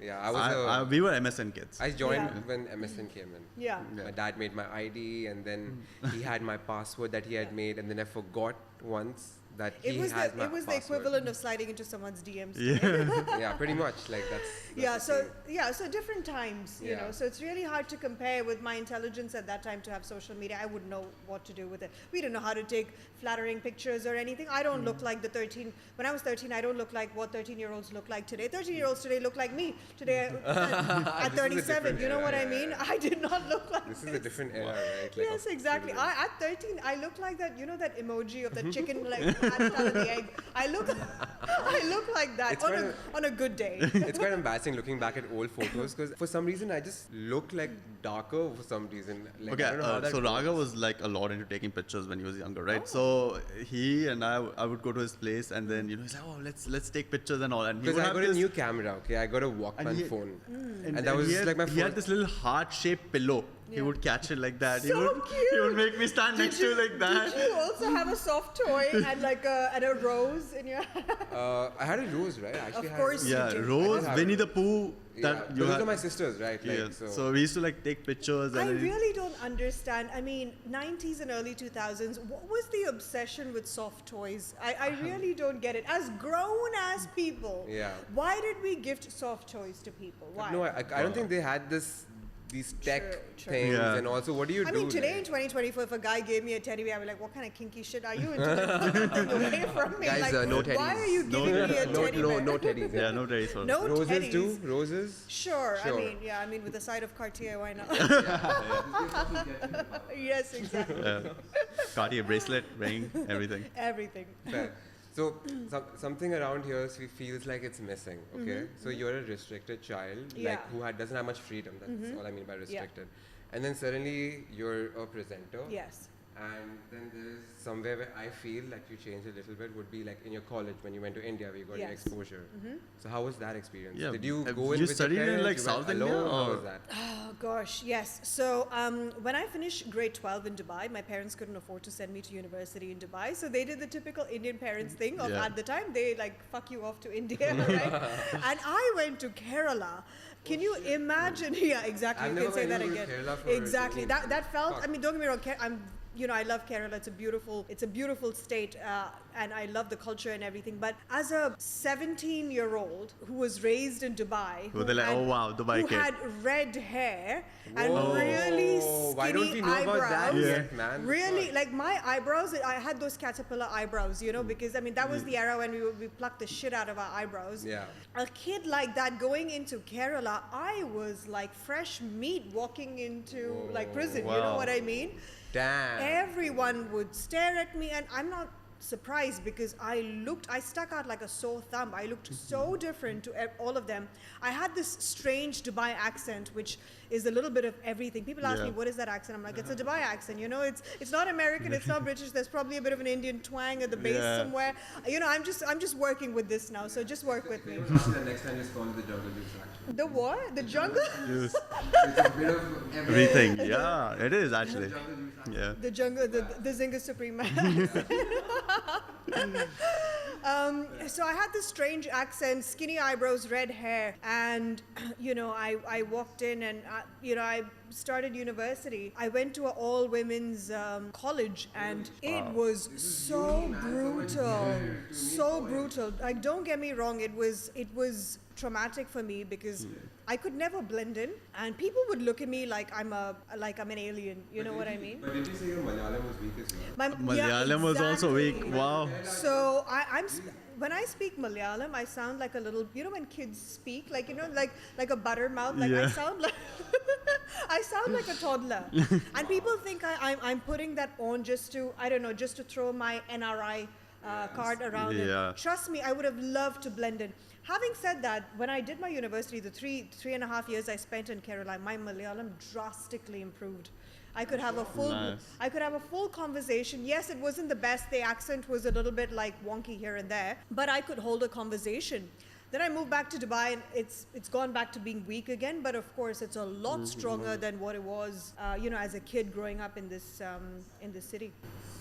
Yeah, I was we were MSN kids. I joined Yeah. when MSN came in. Yeah. My dad made my ID and then he had my password that he had made and then I forgot once that It he was has the my it was the password. equivalent of sliding into someone's DMs. Yeah. Yeah, pretty much. Like that's Yeah, the so thing. so different times, you Yeah. know. So it's really hard to compare with my intelligence at that time to have social media. I wouldn't know what to do with it. We didn't know how to take flattering pictures or anything. I don't look like the 13. When I was 13, I don't look like what 13-year-olds look like today. 13-year-olds today look like me today at This is a 37. different You know era, what I yeah, mean? yeah. I did not look like This is a different era, right? Like Yes, of exactly. children. At 13, I look like that. You know that emoji of the chicken like hatched out of the egg. I look like that It's on kinda- on a good day. It's quite embarrassing looking back at old photos because for some reason I just look like darker for some reason. Like, Okay, I don't know how that so Raga works. was like a lot into taking pictures when he was younger, right? So he and I would go to his place, and then he's like, oh, let's take pictures and all. And he Because would I have got a this, new camera, okay? I got a Walkman he- phone. Mm. And that was he had, like my he had first. this little heart-shaped pillow. He Yeah. would catch it like that. So he would cute. make me stand next to it like that. Did you also have a soft toy and like a rose in your? I had a rose, right? I actually Of had course a you Yeah, did. Rose, have Winnie it. the Pooh. Yeah, That you those had. are my sisters, right? Like, Yeah. so, So we used to like take pictures. And I then really don't understand. I mean, 90s and early 2000s. What was the obsession with soft toys? I really don't get it. As grown as people, Yeah. why did we gift soft toys to people? Why? no, I don't think they had these tech True. things. Yeah. And also, what do you I do? mean, today then? in 2024, if a guy gave me a teddy bear, I'd be like, what kind of kinky shit are you into? Like, take something away from me. Guys, like, no teddies. why are you giving me a teddy bear? No teddies. yeah, no days for No Roses teddies. too? Roses? Sure. Sure. I mean, with the side of Cartier, why not? Yes, exactly. Cartier bracelet, ring, everything. Everything. Fair. So something around here feels like it's missing. Okay, so you're a restricted child, Mm-hmm. Yeah. Mm-hmm. like who doesn't have much freedom. That's all I mean by restricted. And then suddenly you're a presenter. Yes. And then there's somewhere where I feel like you changed a little bit would be like in your college when you went to India where you got your Yes. exposure. So how was that experience? Yeah, Did you have go in you with studied your in, parents? like, You went South India, alone? How or- was that? Oh gosh, yes. So when I finished grade 12 in Dubai, my parents couldn't afford to send me to university in Dubai, so they did the typical Indian parents thing of Yeah. at the time they like fuck you off to India, right? And I went to Kerala. Can you imagine? Yeah, exactly. I've You never can say been that able to again. Kerala for Exactly. That felt. fuck. I mean, don't get me wrong. I love Kerala. It's a beautiful state. and I love the culture and everything. But as a 17-year-old who was raised in Dubai, Were they like, oh wow, Dubai who kid? had red hair and Whoa. really skinny Why don't we know eyebrows. about that Yeah. yet, man? Really, like my eyebrows, I had those caterpillar eyebrows, you know, because I mean that was the era when we plucked the shit out of our eyebrows. Yeah. A kid like that going into Kerala, I was like fresh meat walking into like prison. You know Wow. what I mean? Damn. Everyone would stare at me, and I'm not surprised because I stuck out like a sore thumb. I looked so different to all of them. I had this strange Dubai accent, which is a little bit of everything. People ask me, what is that accent? I'm like, it's a Dubai accent. You know, it's not American, it's not British. There's probably a bit of an Indian twang at the base somewhere. You know, I'm just working with this now, so just work with me. The next time just call it the jungle juice actually. The what? The jungle? Juice. It's a bit of Everything. Yeah, it is actually. jungle juice actually. Yeah. The jungle, the Zinga Supreme. So I had this strange accent, skinny eyebrows, red hair, and you know, I walked in and you know, I started university. I went to an all-women's college, and it was so brutal. Like, don't get me wrong, it was traumatic for me because I could never blend in, and people would look at me like I'm an alien. You know what I mean? But did you say your Malayalam was weak as well? Malayalam was also weak. exactly. Wow. So when I speak Malayalam, I sound like a little, you know, when kids speak, like, you know, like a butter mouth, like I Yeah. sound like I sound like a toddler, and people think I'm putting that on just to, I don't know, just to throw my NRI card around Yeah. it. Trust me, I would have loved to blend in. Having said that, when I did my university, the three and a half years I spent in Kerala, my Malayalam drastically improved. I could have a full conversation. Yes, it wasn't the best. The accent was a little bit like wonky here and there, but I could hold a conversation. Then I moved back to Dubai, and it's gone back to being weak again. But of course, it's a lot stronger than what it was, you know, as a kid growing up in this city.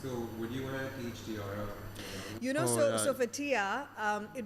So would you want to teach Tiara? You know, Oh, so for Tia,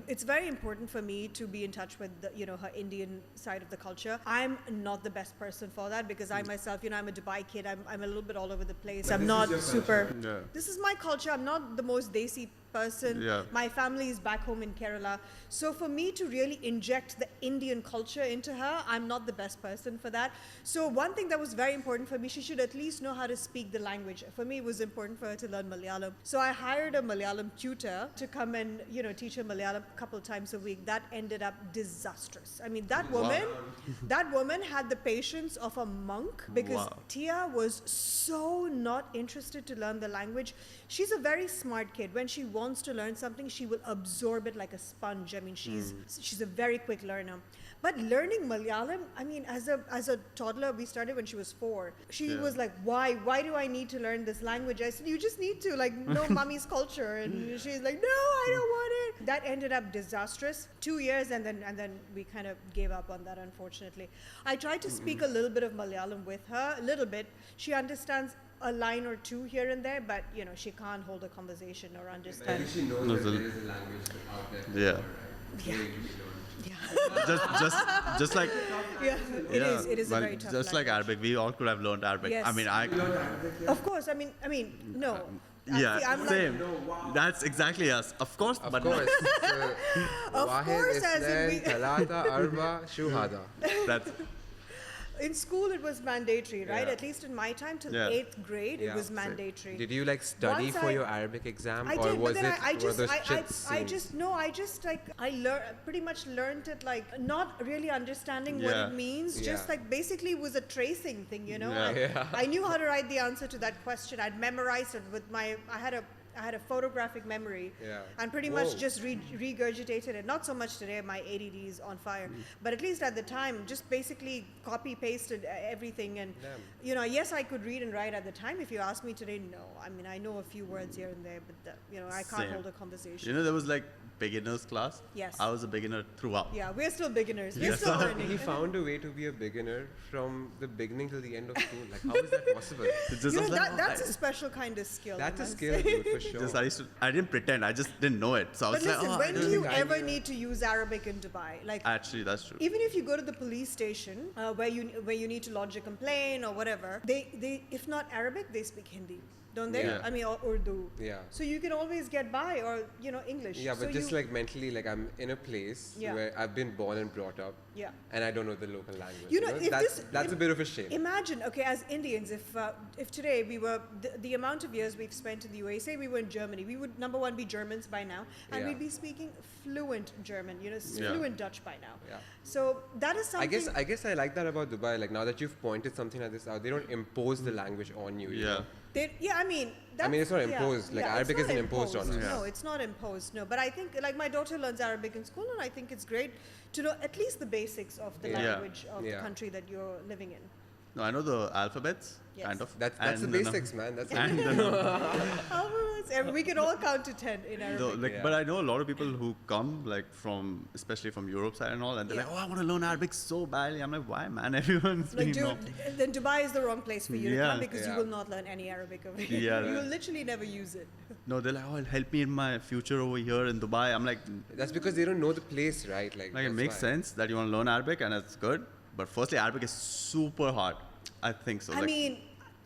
it's very important for me to be in touch with you know, her Indian side of the culture. I'm not the best person for that because I myself, you know, I'm a Dubai kid. I'm a little bit all over the place. But I'm this not is your super. culture. Yeah. This is my culture. I'm not the most desi person. Yeah. My family is back home in Kerala. So for me to really inject the Indian culture into her, I'm not the best person for that. So one thing that was very important for me, she should at least know how to speak the language. For me, it was important for her to learn Malayalam. So I hired a Malayalam tutor to come and, you know, teach her Malayalam a couple times a week. That ended up disastrous. I mean, that woman had the patience of a monk because Wow. Tia was so not interested to learn the language. She's a very smart kid. When she wants to learn something, she will absorb it like a sponge. I mean, she's a very quick learner. But learning Malayalam, I mean, as a toddler, we started when she was 4. She was like, why do I need to learn this language? I said, you just need to like know mommy's culture. And she's like, no, I don't want it. That ended up disastrous. 2 years, and then we kind of gave up on that, unfortunately. I tried to speak a little bit of Malayalam with her, a little bit. She understands a line or two here and there, but you know, she can't hold a conversation or I understand. think she knows No, that so- there is a language out there. For Yeah. her, right? Yeah. Way to be learned. just like Yeah, it is a well, very tough just like language. Arabic, we all could have learned Arabic. Yes. I mean, I You learned Arabic here? Of course, I mean, no. yeah, See, I'm same. Like, That's exactly us. Of course, Of but course. Of course, as in we- Thalatha, Arba, Shuhada. that's in school it was mandatory, right? Yeah. At least in my time, till Yeah. 8th grade, it Yeah, was same. mandatory. Did you like study Once for I- your Arabic exam, I or did, was but then it I were just, those I chits just like pretty much learned it like not really understanding what Yeah. it means. Yeah. Just like basically was a tracing thing, you know. Yeah. I knew how to write the answer to that question. I'd memorized it with I had a photographic memory, Yeah. and pretty Whoa. much just regurgitated it. Not so much today, my ADD is on fire, but at least at the time, just basically copy pasted everything. And Damn. you know, yes, I could read and write at the time. If you ask me today, no. I mean, I know a few words here and there, but you know, I can't Same. hold a conversation. you know there was like beginners class. Yes. I was a beginner throughout. Yeah, we're still beginners. We're Yes. still learning. He found a way to be a beginner from the beginning till the end of school. Like, how is that possible? It's just You know, was like, that's a special kind of skill. That's I a must skill, say. dude, for sure. I didn't pretend. I just didn't know it. So I But was listen, like, when I do you think I ever knew. need to use Arabic in Dubai? Like, actually, that's true. even if you go to the police station where you need to lodge a complaint or whatever, they if not Arabic, they speak Hindi. don't they? Yeah. I mean, or Urdu. Yeah. So you can always get by, or English. Yeah, but so just like mentally, like I'm in a place Yeah. where I've been born and brought up, Yeah. and I don't know the local language. You know, if that's a bit of a shame. Imagine, okay, as Indians, if today we were the amount of years we've spent in the UAE, say we were in Germany, we would number one be Germans by now, and Yeah. we'd be speaking fluent German, Yeah. fluent Dutch by now. Yeah. So that is something. I guess I like that about Dubai. Like now that you've pointed something like this out, they don't impose the language on you. you Yeah. know? I mean, it's not imposed. Like, it's Arabic not isn't imposed on us. Yeah. No, it's not imposed. No, but I think like my daughter learns Arabic in school, and I think it's great to know at least the basics of the Yeah. language of the Yeah. country that you're living in. No, I know the alphabets, Yes. kind of. That's the And basics, man. That's And And we can all count to 10 in Arabic. Yeah. But I know a lot of people who come like especially from Europe side and all, and they're Yeah. like, oh, I want to learn Arabic so badly. I'm like, why, man? Everyone's Like, been wrong. then Dubai is the wrong place for you to Yeah. come because you Yeah. will not learn any Arabic over here. Yeah. You will literally never use it. No, they're like, oh, it'll help me in my future over here in Dubai. I'm like, That's because they don't know the place, right? Like it that's makes why. sense that you want to learn Arabic and it's good. But firstly, Arabic is super hard. I think so. I mean,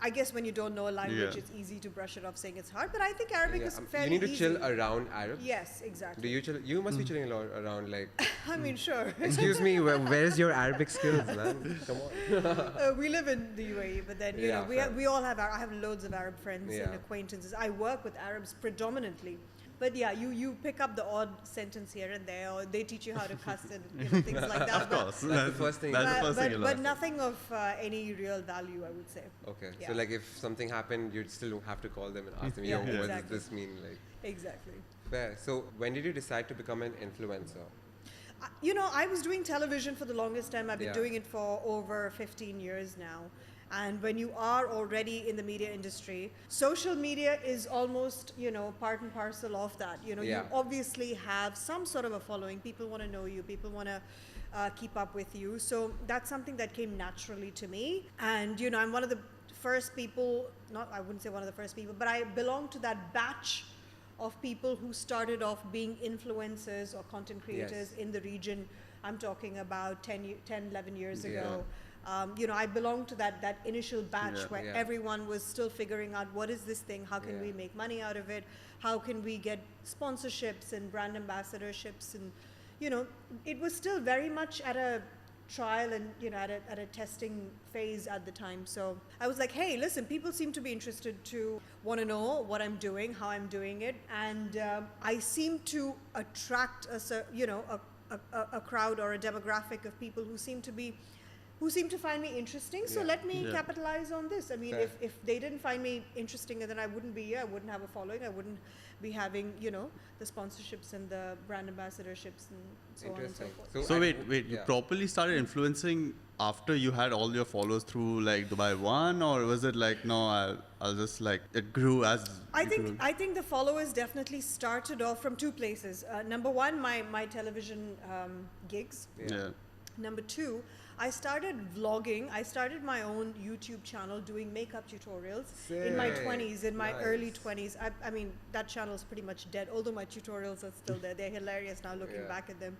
I guess when you don't know a language, Yeah. it's easy to brush it off saying it's hard. But I think Arabic Yeah, is fairly you need to easy. chill around Arabs. Yes, exactly. Do you chill? You must be chilling a lot around like. I mean, sure. Excuse me, where's your Arabic skills, man? Come on. We live in the UAE, but then Yeah, fair. we all have. I have loads of Arab friends and Yeah. acquaintances. I work with Arabs predominantly, but yeah, you pick up the odd sentence here and there, or they teach you how to cuss and things like that. of course. That's the first thing. That's the first thing you but learn. nothing of any real value, I would say. Okay, Yeah. so like if something happened, you'd still have to call them and ask them, Yeah, yo, what exactly. does this mean? Like, Exactly. fair. So when did you decide to become an influencer? I was doing television for the longest time. I've been Yeah. doing it for over 15 years now. And when you are already in the media industry, social media is almost, part and parcel of that. You Yeah. obviously have some sort of a following. People want to know you. People want to keep up with you. So that's something that came naturally to me. And, I'm one of the first people, I wouldn't say one of the first people, but I belong to that batch of people who started off being influencers or content creators Yes. in the region. I'm talking about 10, 11 years Yeah. ago. I belong to that initial batch Yeah. where Yeah. everyone was still figuring out what is this thing, how can Yeah. we make money out of it, how can we get sponsorships and brand ambassadorships, and it was still very much at a trial and at a testing phase at the time. So I was like, hey, listen, people seem to be interested to want to know what I'm doing, how I'm doing it, and I seem to attract a crowd or a demographic of people who seem to find me interesting. So Yeah. let me Yeah. capitalize on this. I mean, Fair. if they didn't find me interesting, then I wouldn't be here. I wouldn't have a following. I wouldn't be having the sponsorships and the brand ambassadorships and so on and so Interesting. forth. So wait, you yeah. properly started influencing after you had all your followers through like Dubai One, or was it like, no, I'll just like, it grew as I you think grew? I think the followers definitely started off from two places. Number one, my television gigs. Yeah. Number two, I started vlogging. I started my own YouTube channel doing makeup tutorials in my Sick. 20s, in my Nice. early 20s. I mean, that channel's pretty much dead, although my tutorials are still there. They're hilarious now looking Yeah. back at them.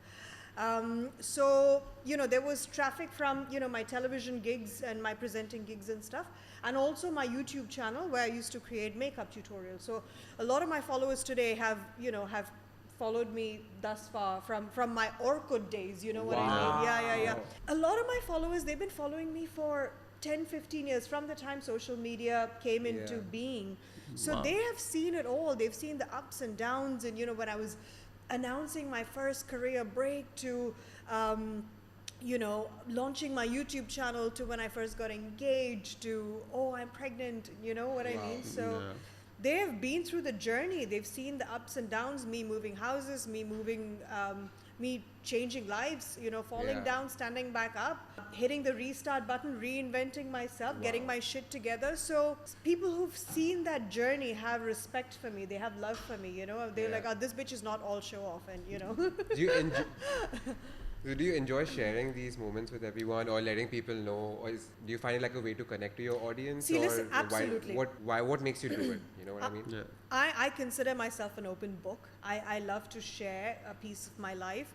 So, there was traffic from, my television gigs and my presenting gigs and stuff, and also my YouTube channel where I used to create makeup tutorials. So a lot of my followers today have followed me thus far from my Orkut days, you know what I mean? Yeah. Wow. A lot of my followers, they've been following me for 10, 15 years from the time social media came into Yeah. being. So Wow. they have seen it all. They've seen the ups and downs. And, when I was announcing my first career break to, launching my YouTube channel to when I first got engaged to, I'm pregnant, you know what I Wow. mean? So Yeah. they have been through the journey. They've seen the ups and downs, me moving houses, me changing lives, falling Yeah. down, standing back up, hitting the restart button, reinventing myself, getting Wow. my shit together. So people who've seen that journey have respect for me. They have love for me, They're Yeah. like, this bitch is not all show off, and Do you enjoy? Do you enjoy sharing these moments with everyone, or letting people know, or do you find it like a way to connect to your audience? See, or listen, absolutely. What makes you do it? You know what I mean? Yeah. I consider myself an open book. I love to share a piece of my life.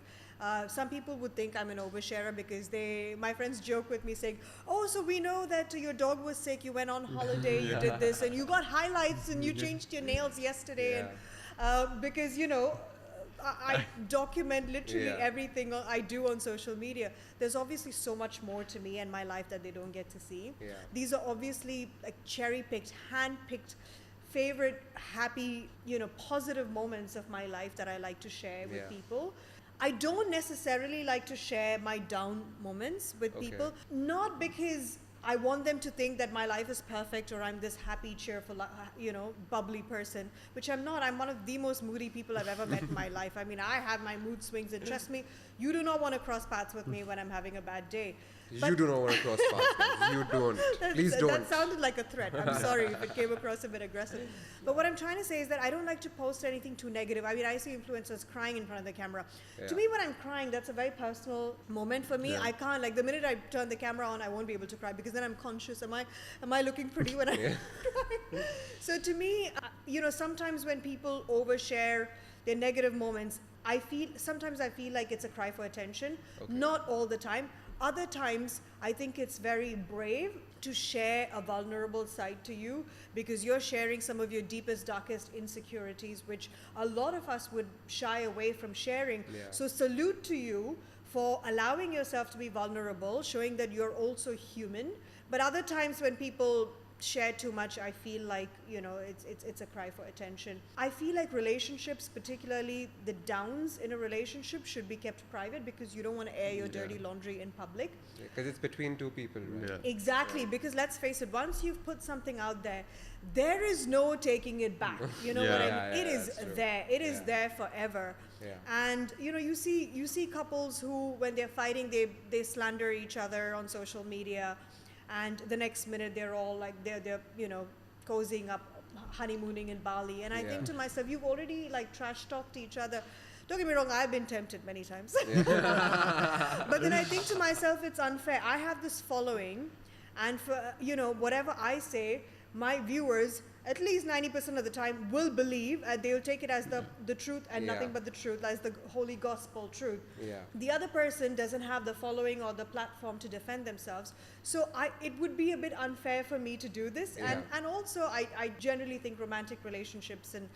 Some people would think I'm an oversharer because my friends joke with me saying, oh, so we know that your dog was sick, you went on holiday, you did this, and you got highlights and you changed your nails yesterday. And, because, I document literally everything I do on social media. There's obviously so much more to me and my life that they don't get to see. These are obviously like cherry-picked, hand-picked, favorite, happy, positive moments of my life that I like to share with people. I don't necessarily like to share my down moments with people, not because I want them to think that my life is perfect or I'm this happy, cheerful, bubbly person, which I'm not. I'm one of the most moody people I've ever met in my life. I mean, I have my mood swings, and trust me, you do not want to cross paths with me when I'm having a bad day. You do not want to cross paths. Guys. You don't. Please don't. That sounded like a threat. I'm sorry if it came across a bit aggressive. But what I'm trying to say is that I don't like to post anything too negative. I mean, I see influencers crying in front of the camera. To me, when I'm crying, that's a very personal moment for me. I can't, like, the minute I turn the camera on, I won't be able to cry because then I'm conscious. Am I looking pretty when I cry? So to me, sometimes when people overshare their negative moments, sometimes I feel like it's a cry for attention. Not all the time. Other times, I think it's very brave to share a vulnerable side to you because you're sharing some of your deepest, darkest insecurities, which a lot of us would shy away from sharing. So salute to you for allowing yourself to be vulnerable, showing that you're also human. But other times when people share too much, I feel like, it's a cry for attention. I feel like relationships, particularly the downs in a relationship, should be kept private because you don't want to air your dirty laundry in public. Because it's between two people, right? Exactly, because let's face it, once you've put something out there, there is no taking it back. You know what I mean? It is there. It is there forever. And you see couples who, when they're fighting, they slander each other on social media. And the next minute they're all like they're cozying up, honeymooning in Bali, and I think to myself, you've already like trash talked each other. Don't get me wrong, I've been tempted many times. But then I think to myself, it's unfair. I have this following, and for whatever I say, my viewers, at least 90% of the time, will believe, and they'll take it as the truth and nothing but the truth, as the holy gospel truth. The other person doesn't have the following or the platform to defend themselves. So it would be a bit unfair for me to do this. And also, I generally think romantic relationships and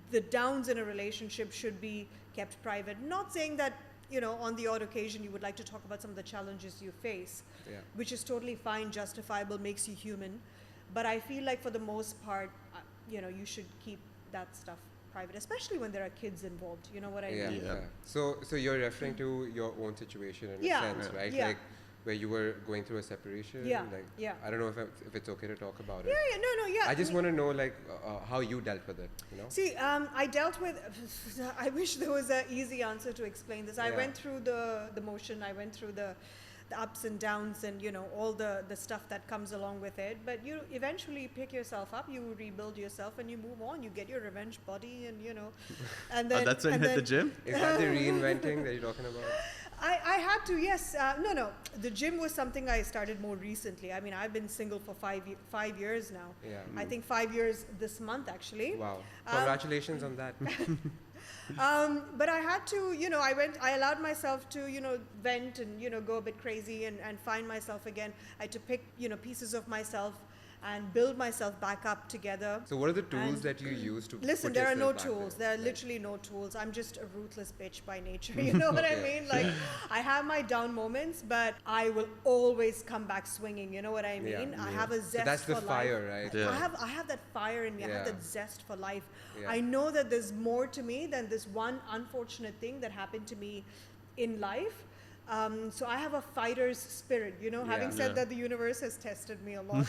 the downs in a relationship should be kept private. Not saying that, on the odd occasion you would like to talk about some of the challenges you face, which is totally fine, justifiable, makes you human. But I feel like for the most part, you should keep that stuff private, especially when there are kids involved. You know what I mean? So you're referring to your own situation in a sense, right? Like where you were going through a separation. I don't know if it's okay to talk about it. I just want to know how you dealt with it. See, I dealt with. I wish there was an easy answer to explain this. I went through the motion. I went through the ups and downs and all the stuff that comes along with it, but you eventually pick yourself up, you rebuild yourself, and you move on. You get your revenge body, and and then that's when you hit the gym. Is that the reinventing that you're talking about? I had to, yes. No, the gym was something I started more recently. I mean, I've been single for 5 years now. I think 5 years this month, actually. Wow, congratulations on that. But I had to, I allowed myself to, vent and, go a bit crazy and find myself again. I had to pick, pieces of myself and build myself back up together. So what are the tools that you use to listen, there are no tools. There are literally no tools. I'm just a ruthless bitch by nature. You know what I mean? Like, I have my down moments, but I will always come back swinging. You know what I mean? I have a zest for life. That's the fire, right? I have that fire in me. I have that zest for life. I know that there's more to me than this one unfortunate thing that happened to me in life. So I have a fighter's spirit, having said that, the universe has tested me a lot,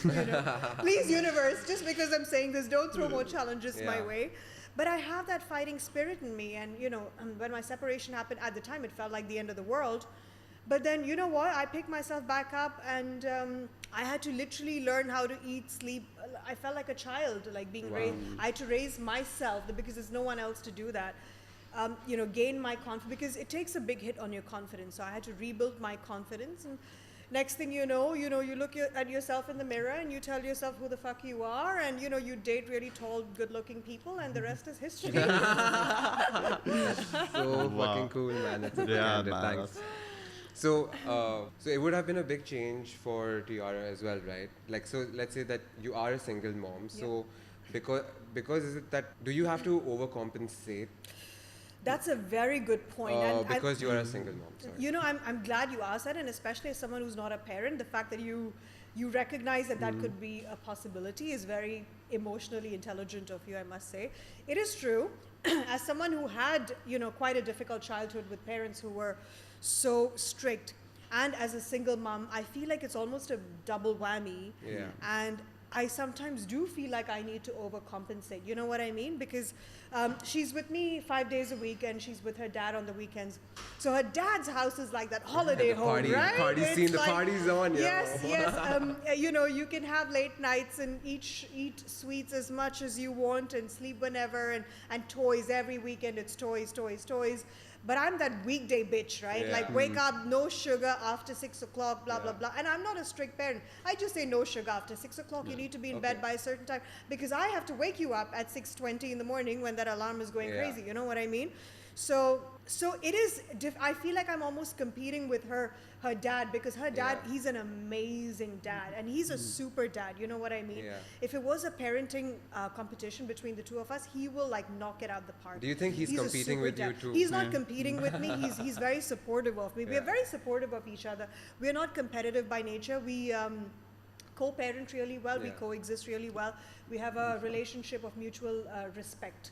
Please, universe, just because I'm saying this, don't throw more challenges my way. But I have that fighting spirit in me. And, when my separation happened, at the time, it felt like the end of the world. But then, you know what? I picked myself back up, and I had to literally learn how to eat, sleep. I felt like a child, like being raised. I had to raise myself because there's no one else to do that. Gain my confidence, because it takes a big hit on your confidence. So I had to rebuild my confidence, and next thing you know, you look at yourself in the mirror and you tell yourself who the fuck you are, and you date really tall, good-looking people, and the rest is history. So fucking cool, man. That's a thanks. So it would have been a big change for Tiara as well, right? Like, so let's say that you are a single mom. So because is it that, do you have to overcompensate? That's a very good point. Because you are a single mom. Sorry. I'm glad you asked that, and especially as someone who's not a parent, the fact that you recognize that could be a possibility is very emotionally intelligent of you, I must say. It is true. As someone who had, quite a difficult childhood with parents who were so strict, and as a single mom, I feel like it's almost a double whammy. Yeah. And I sometimes do feel like I need to overcompensate. You know what I mean? Because she's with me 5 days a week, and she's with her dad on the weekends. So her dad's house is like that holiday home, right? Party scene, the party's on. Yes, yes. You can have late nights and eat sweets as much as you want and sleep whenever, and toys every weekend. It's toys. But I'm that weekday bitch, right? Yeah. Like, wake up, no sugar after 6 o'clock, blah, blah, blah. And I'm not a strict parent. I just say no sugar after 6 o'clock. Yeah. You need to be in bed by a certain time, because I have to wake you up at 6:20 in the morning when that alarm is going crazy. You know what I mean? So it is, I feel like I'm almost competing with her dad, because her dad, he's an amazing dad, and he's a super dad. You know what I mean? Yeah. If it was a parenting competition between the two of us, he will like knock it out the park. Do you think he's competing with you too? He's not competing with me. He's very supportive of me. Yeah. We are very supportive of each other. We're not competitive by nature. We co-parent really well. We coexist really well. We have a relationship of mutual respect.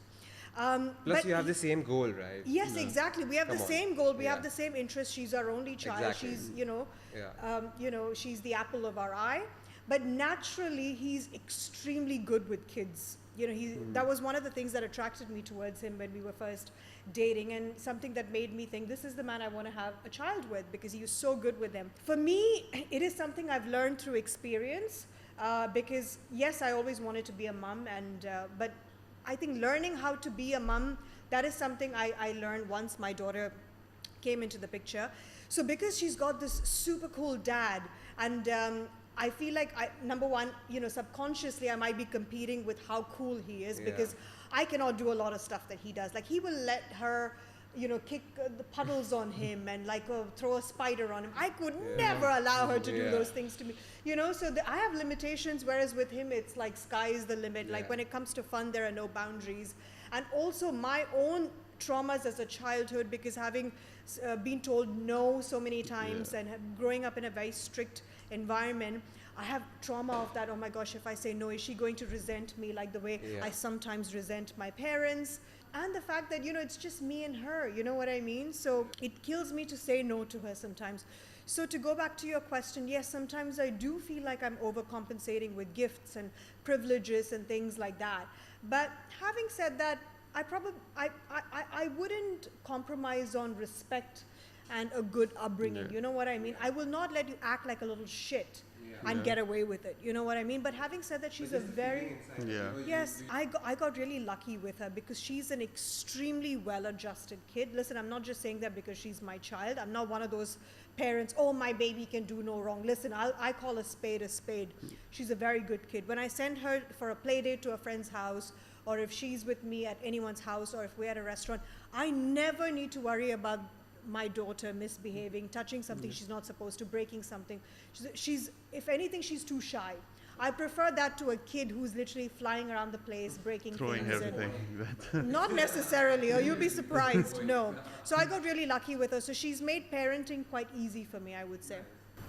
Plus, you have the same goal, right? Yes, exactly. We have the same goal. We have the same interests. She's our only child. Exactly. She's, she's the apple of our eye. But naturally, he's extremely good with kids. That was one of the things that attracted me towards him when we were first dating, and something that made me think, this is the man I want to have a child with, because he was so good with them. For me, it is something I've learned through experience, because yes, I always wanted to be a mom, but I think learning how to be a mom, that is something I learned once my daughter came into the picture. So because she's got this super cool dad, and I feel like, number one, subconsciously I might be competing with how cool he is, because I cannot do a lot of stuff that he does. Like, he will let her, kick the puddles on him and throw a spider on him. I could never allow her to do those things to me. So I have limitations, whereas with him, it's like sky is the limit. Like, when it comes to fun, there are no boundaries. And also my own traumas as a childhood, because having been told no so many times and growing up in a very strict environment, I have trauma of that. Oh my gosh, if I say no, is she going to resent me like the way I sometimes resent my parents? And the fact that, it's just me and her, you know what I mean? So it kills me to say no to her sometimes. So to go back to your question, yes, sometimes I do feel like I'm overcompensating with gifts and privileges and things like that. But having said that, I wouldn't compromise on respect and a good upbringing. You know what I mean? I will not let you act like a little shit and get away with it. You know what I mean? But having said that, she's a very... Yes, I got really lucky with her, because she's an extremely well-adjusted kid. Listen, I'm not just saying that because she's my child. I'm not one of those parents, oh, my baby can do no wrong. Listen, I call a spade a spade. She's a very good kid. When I send her for a play date to a friend's house, or if she's with me at anyone's house, or if we're at a restaurant, I never need to worry about my daughter misbehaving, touching something she's not supposed to, breaking something. She's, if anything, she's too shy. I prefer that to a kid who's literally flying around the place, breaking throwing things. Everything. Not necessarily, or you'll be surprised. No. So I got really lucky with her. So she's made parenting quite easy for me, I would say.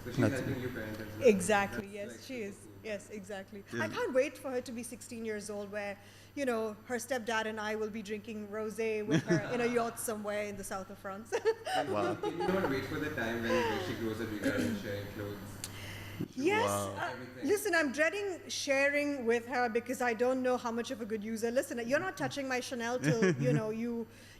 So she's helping you parent as well. Exactly. Yes, she is. Yes, exactly. I can't wait for her to be 16 years old, where her stepdad and I will be drinking rosé with her in a yacht somewhere in the south of France. Wow. Can you not wait for the time when she grows up, you guys and sharing clothes? Yes. Wow. Listen, I'm dreading sharing with her, because I don't know how much of a good user. Listen, you're not touching my Chanel till,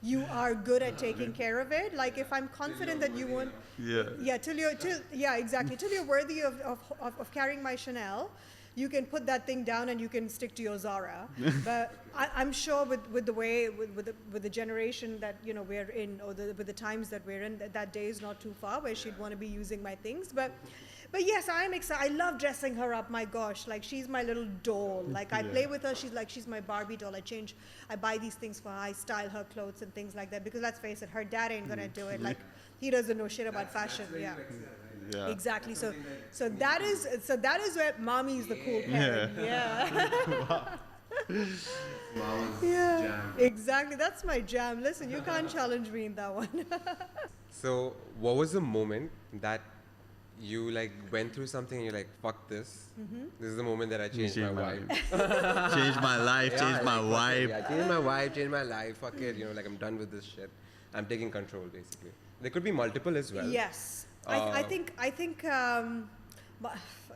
you are good at taking care of it. Like, if I'm confident that you won't... Yeah. Till you're worthy of carrying my Chanel. you can put that thing down and you can stick to your Zara. But I'm sure with the way, with the generation that, you know, we're in, or with the times that we're in, that day is not too far where she'd want to be using my things. But yes, I'm excited. I love dressing her up. My gosh, like she's my little doll. Like I play with her. She's my Barbie doll. I buy these things for her. I style her clothes and things like that. Because let's face it, her dad ain't gonna do it. Like he doesn't know shit about fashion. Yeah. Yeah. Exactly. So that is where mommy is the cool parent. Yeah. Mama's yeah. jam. Exactly. That's my jam. Listen, you can't challenge me in that one. So, what was the moment that you like went through something and you're like, fuck this. This is the moment that I changed my wife. Changed my life, changed my wife. Yeah, changed my wife, changed my life. Fuck it. You know, like I'm done with this shit. I'm taking control, basically. There could be multiple as well. Yes. I think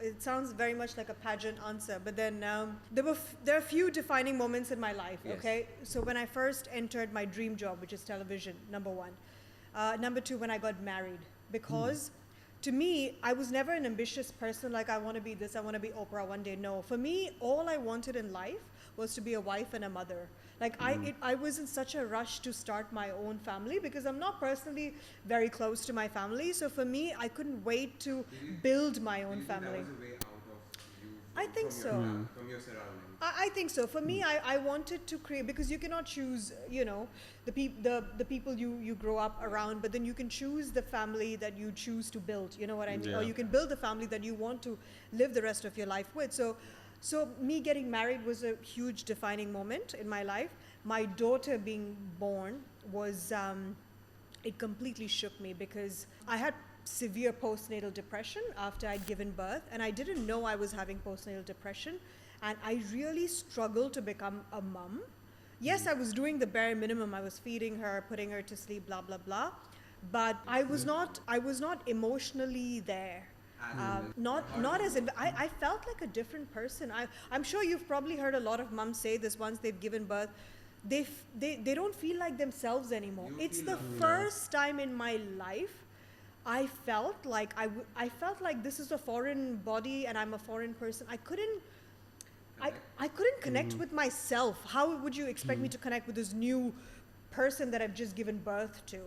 it sounds very much like a pageant answer, but then there are a few defining moments in my life. Yes. Okay, so when I first entered my dream job, which is television, number one. Number two, when I got married, because to me, I was never an ambitious person. Like I want to be this, I want to be Oprah one day. No, for me, all I wanted in life was to be a wife and a mother. Like I was in such a rush to start my own family because I'm not personally very close to my family. So for me, I couldn't wait to build my own family. That was a way out of you I think so. from your surroundings. I think so. For me, I wanted to create, because you cannot choose, you know, the people you grow up around, but then you can choose the family that you choose to build. You know what I mean? Or you can build the family that you want to live the rest of your life with. So me getting married was a huge defining moment in my life. My daughter being born was, it completely shook me because I had severe postnatal depression after I'd given birth, and I didn't know I was having postnatal depression, and I really struggled to become a mom. Yes, I was doing the bare minimum. I was feeding her, putting her to sleep, blah, blah, blah. But I was not emotionally there. Not as in, I felt like a different person. I'm sure you've probably heard a lot of moms say this once they've given birth. They don't feel like themselves anymore. It's the first time in my life I felt like I felt like this is a foreign body and I'm a foreign person. I couldn't connect with myself. How would you expect me to connect with this new person that I've just given birth to?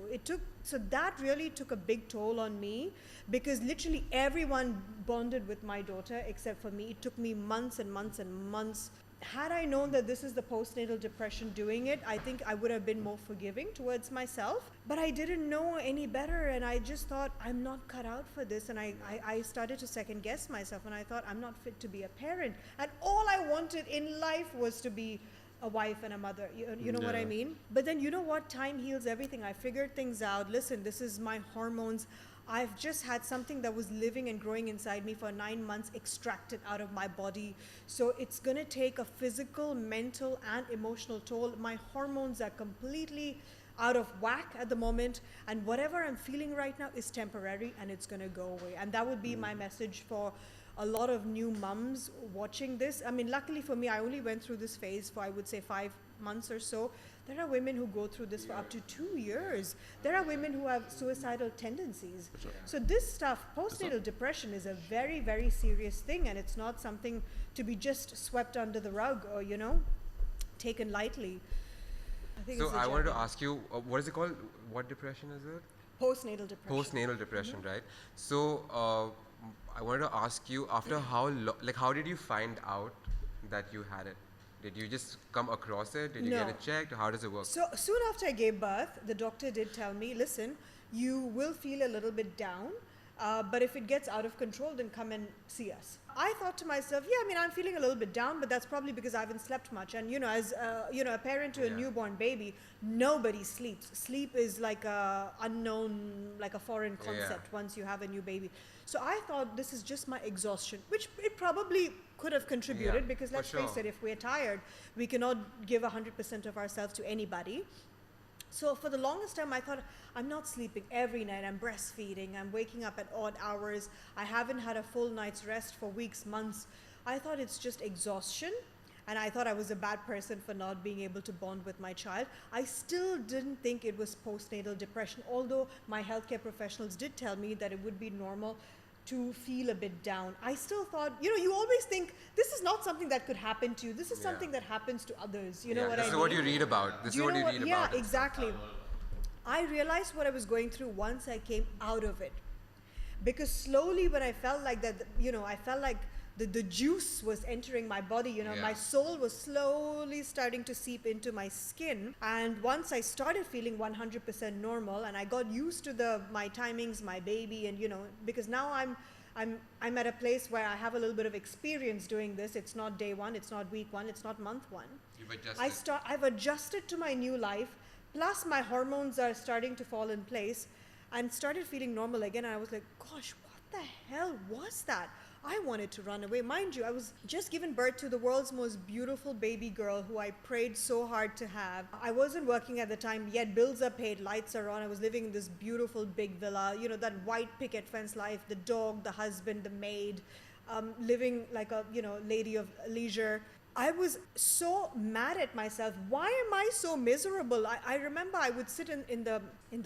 So that really took a big toll on me, because literally everyone bonded with my daughter except for me. It took me months and months and months. Had I known that this is the postnatal depression doing it, I think I would have been more forgiving towards myself. But I didn't know any better, and I just thought, I'm not cut out for this. And I started to second guess myself, and I thought, I'm not fit to be a parent. And all I wanted in life was to be a wife and a mother. You know what I mean? But then you know what? Time heals everything. I figured things out. Listen, this is my hormones. I've just had something that was living and growing inside me for 9 months extracted out of my body. So it's going to take a physical, mental, and emotional toll. My hormones are completely out of whack at the moment. And whatever I'm feeling right now is temporary, and it's going to go away. And that would be my message for a lot of new mums watching this. I mean, luckily for me, I only went through this phase for, I would say, 5 months or so. There are women who go through this for up to 2 years. There are women who have suicidal tendencies. So this stuff, postnatal depression, is a very, very serious thing, and it's not something to be just swept under the rug or, you know, taken lightly. So I wanted to ask you, what is it called? What depression is it? Postnatal depression. Postnatal depression, right? So I wanted to ask you, after how long, like how did you find out that you had it? Did you just come across it? Did you get it checked? How does it work? So soon after I gave birth, the doctor did tell me, listen, you will feel a little bit down, but if it gets out of control, then come and see us. I thought to myself, yeah, I mean, I'm feeling a little bit down, but that's probably because I haven't slept much. And, you know, as a parent to a newborn baby, nobody sleeps. Sleep is like a unknown, like a foreign concept once you have a new baby. So I thought this is just my exhaustion, which it probably could have contributed, because let's face it, if we're tired, we cannot give 100% of ourselves to anybody. So for the longest time, I thought, I'm not sleeping every night. I'm breastfeeding. I'm waking up at odd hours. I haven't had a full night's rest for weeks, months. I thought it's just exhaustion. And I thought I was a bad person for not being able to bond with my child. I still didn't think it was postnatal depression, although my healthcare professionals did tell me that it would be normal to feel a bit down. I still thought, you always think this is not something that could happen to you. This is something that happens to others. You know what I mean? This is what you read about. This is what you read about. Yeah, exactly. I realized what I was going through once I came out of it. Because slowly when I felt like that, I felt like the juice was entering my body, my soul was slowly starting to seep into my skin. And once I started feeling 100% normal and I got used to my timings, my baby, and because now I'm at a place where I have a little bit of experience doing this. It's not day one, it's not week one, it's not month one. You've adjusted. I've adjusted to my new life, plus my hormones are starting to fall in place and started feeling normal again. And I was like, gosh, what the hell was that? I wanted to run away. Mind you, I was just given birth to the world's most beautiful baby girl who I prayed so hard to have. I wasn't working at the time yet. Bills are paid, lights are on. I was living in this beautiful big villa, that white picket fence life, the dog, the husband, the maid, living like a, lady of leisure. I was so mad at myself. Why am I so miserable? I remember I would sit in the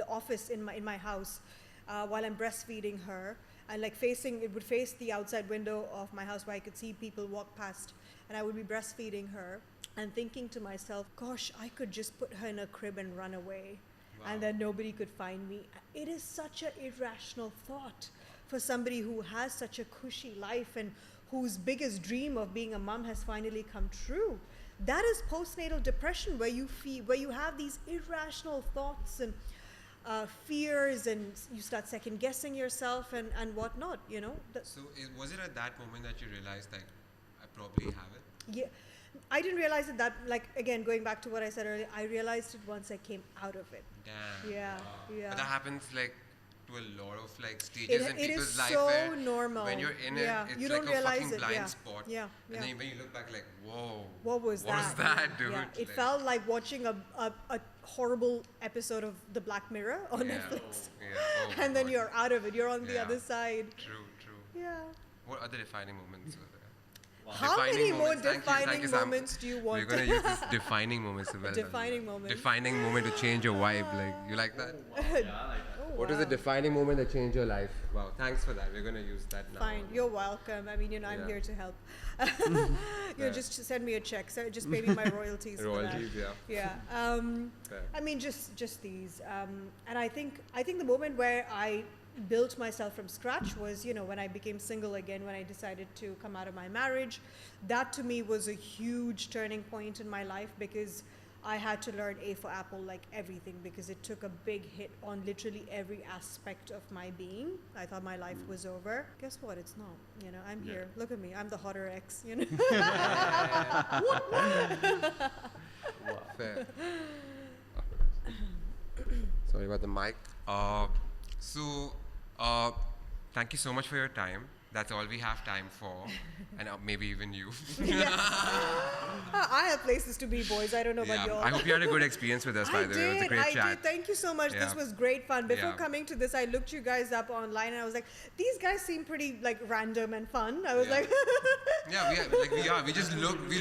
office in my house while I'm breastfeeding her. And it would face the outside window of my house where I could see people walk past, and I would be breastfeeding her and thinking to myself, gosh, I could just put her in a crib and run away. Wow. And then nobody could find me. It is such an irrational thought for somebody who has such a cushy life and whose biggest dream of being a mom has finally come true. That is postnatal depression, where you have these irrational thoughts and fears, and you start second guessing yourself and whatnot, So was it at that moment that you realized that I probably have it? Yeah, I didn't realize it again, going back to what I said earlier, I realized it once I came out of it. Damn. Yeah. But that happens to a lot of stages in people's life. It is so where normal. When you're in it, it's you like don't a realize fucking it. blind spot. Yeah. And then when you look back, whoa. What was that, dude? Yeah. It felt like watching a horrible episode of The Black Mirror on Netflix. Oh, and then you're out of it. You're on the other side. True. Yeah. What other defining moments were there? Wow. How many more defining moments do you want? We're going to use this defining moments as well. Defining moment to change your vibe. You like that? What is the defining moment that changed your life? Wow, thanks for that. We're going to use that now. Fine, you're welcome. I mean, I'm here to help. Just send me a check. So just pay me my royalties. Royalties, yeah. I mean, just these. And I think the moment where I built myself from scratch was, when I became single again, when I decided to come out of my marriage. That to me was a huge turning point in my life, because I had to learn A for apple, everything, because it took a big hit on literally every aspect of my being. I thought my life was over. Guess what? It's not. I'm here. Look at me. I'm the hotter ex. Fair. Sorry about the mic. Thank you so much for your time. That's all we have time for, and maybe even you. I have places to be, boys. I don't know about you all. I hope you had a good experience with us, by the way. It was a great chat. I did. Thank you so much. This was great fun. Before coming to this, I looked you guys up online, and I was like, these guys seem pretty random and fun. I was like, we are. We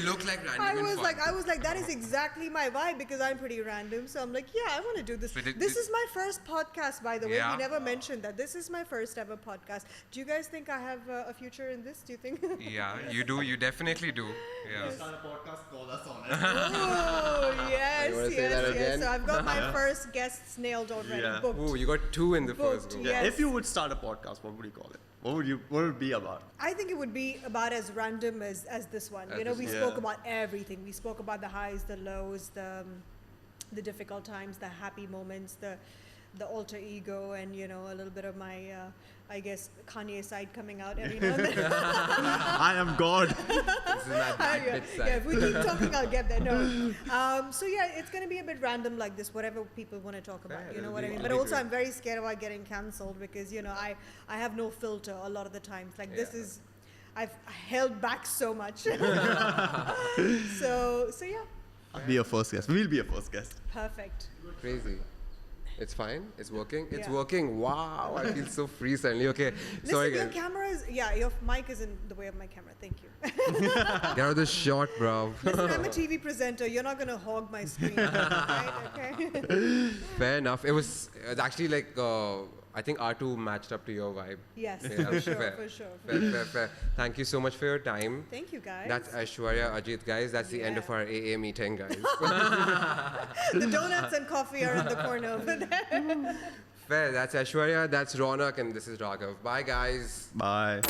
look like random and fun. I was like, that is exactly my vibe, because I'm pretty random. So I'm like, I want to do this. This is my first podcast, by the way. We never mentioned that. This is my first ever podcast. Do you guys think I have a future in this? Do you think? Yeah, you do. You definitely do. Yeah. You start a podcast, call us on it. Oh, yes, you say that again? So I've got my first guests nailed already. Yeah. Booked. Oh, you got 2 in the first group. Yes. If you would start a podcast, what would you call it? What would it be about? I think it would be about as random as this one. We spoke about everything. We spoke about the highs, the lows, the difficult times, the happy moments, the alter ego, and a little bit of my I guess Kanye side coming out every now and then. I am God. This is my bad bit side. Yeah, if we keep talking, I'll get there. No. So it's going to be a bit random like this, whatever people want to talk about. You know what I mean? But also, I'm very scared about getting cancelled, because I have no filter a lot of the times. This is, I've held back so much. So yeah. I'll be your first guest. We'll be your first guest. Perfect. Crazy. It's fine. It's working. It's working. Wow. I feel so free suddenly. Okay. Sorry, your guys. camera is, your mic is in the way of my camera. Thank you. Get out of the shot, bro. Listen, I'm a TV presenter. You're not going to hog my screen. Right? Okay. Fair enough. It was actually I think R2 matched up to your vibe. Yes, yeah, for sure, fair. for sure. Fair. Thank you so much for your time. Thank you, guys. That's Aishwarya Ajit, guys. That's the end of our AA meeting, guys. The donuts and coffee are in the corner over there. Fair. That's Aishwarya, that's Ronak, and this is Raghav. Bye, guys. Bye.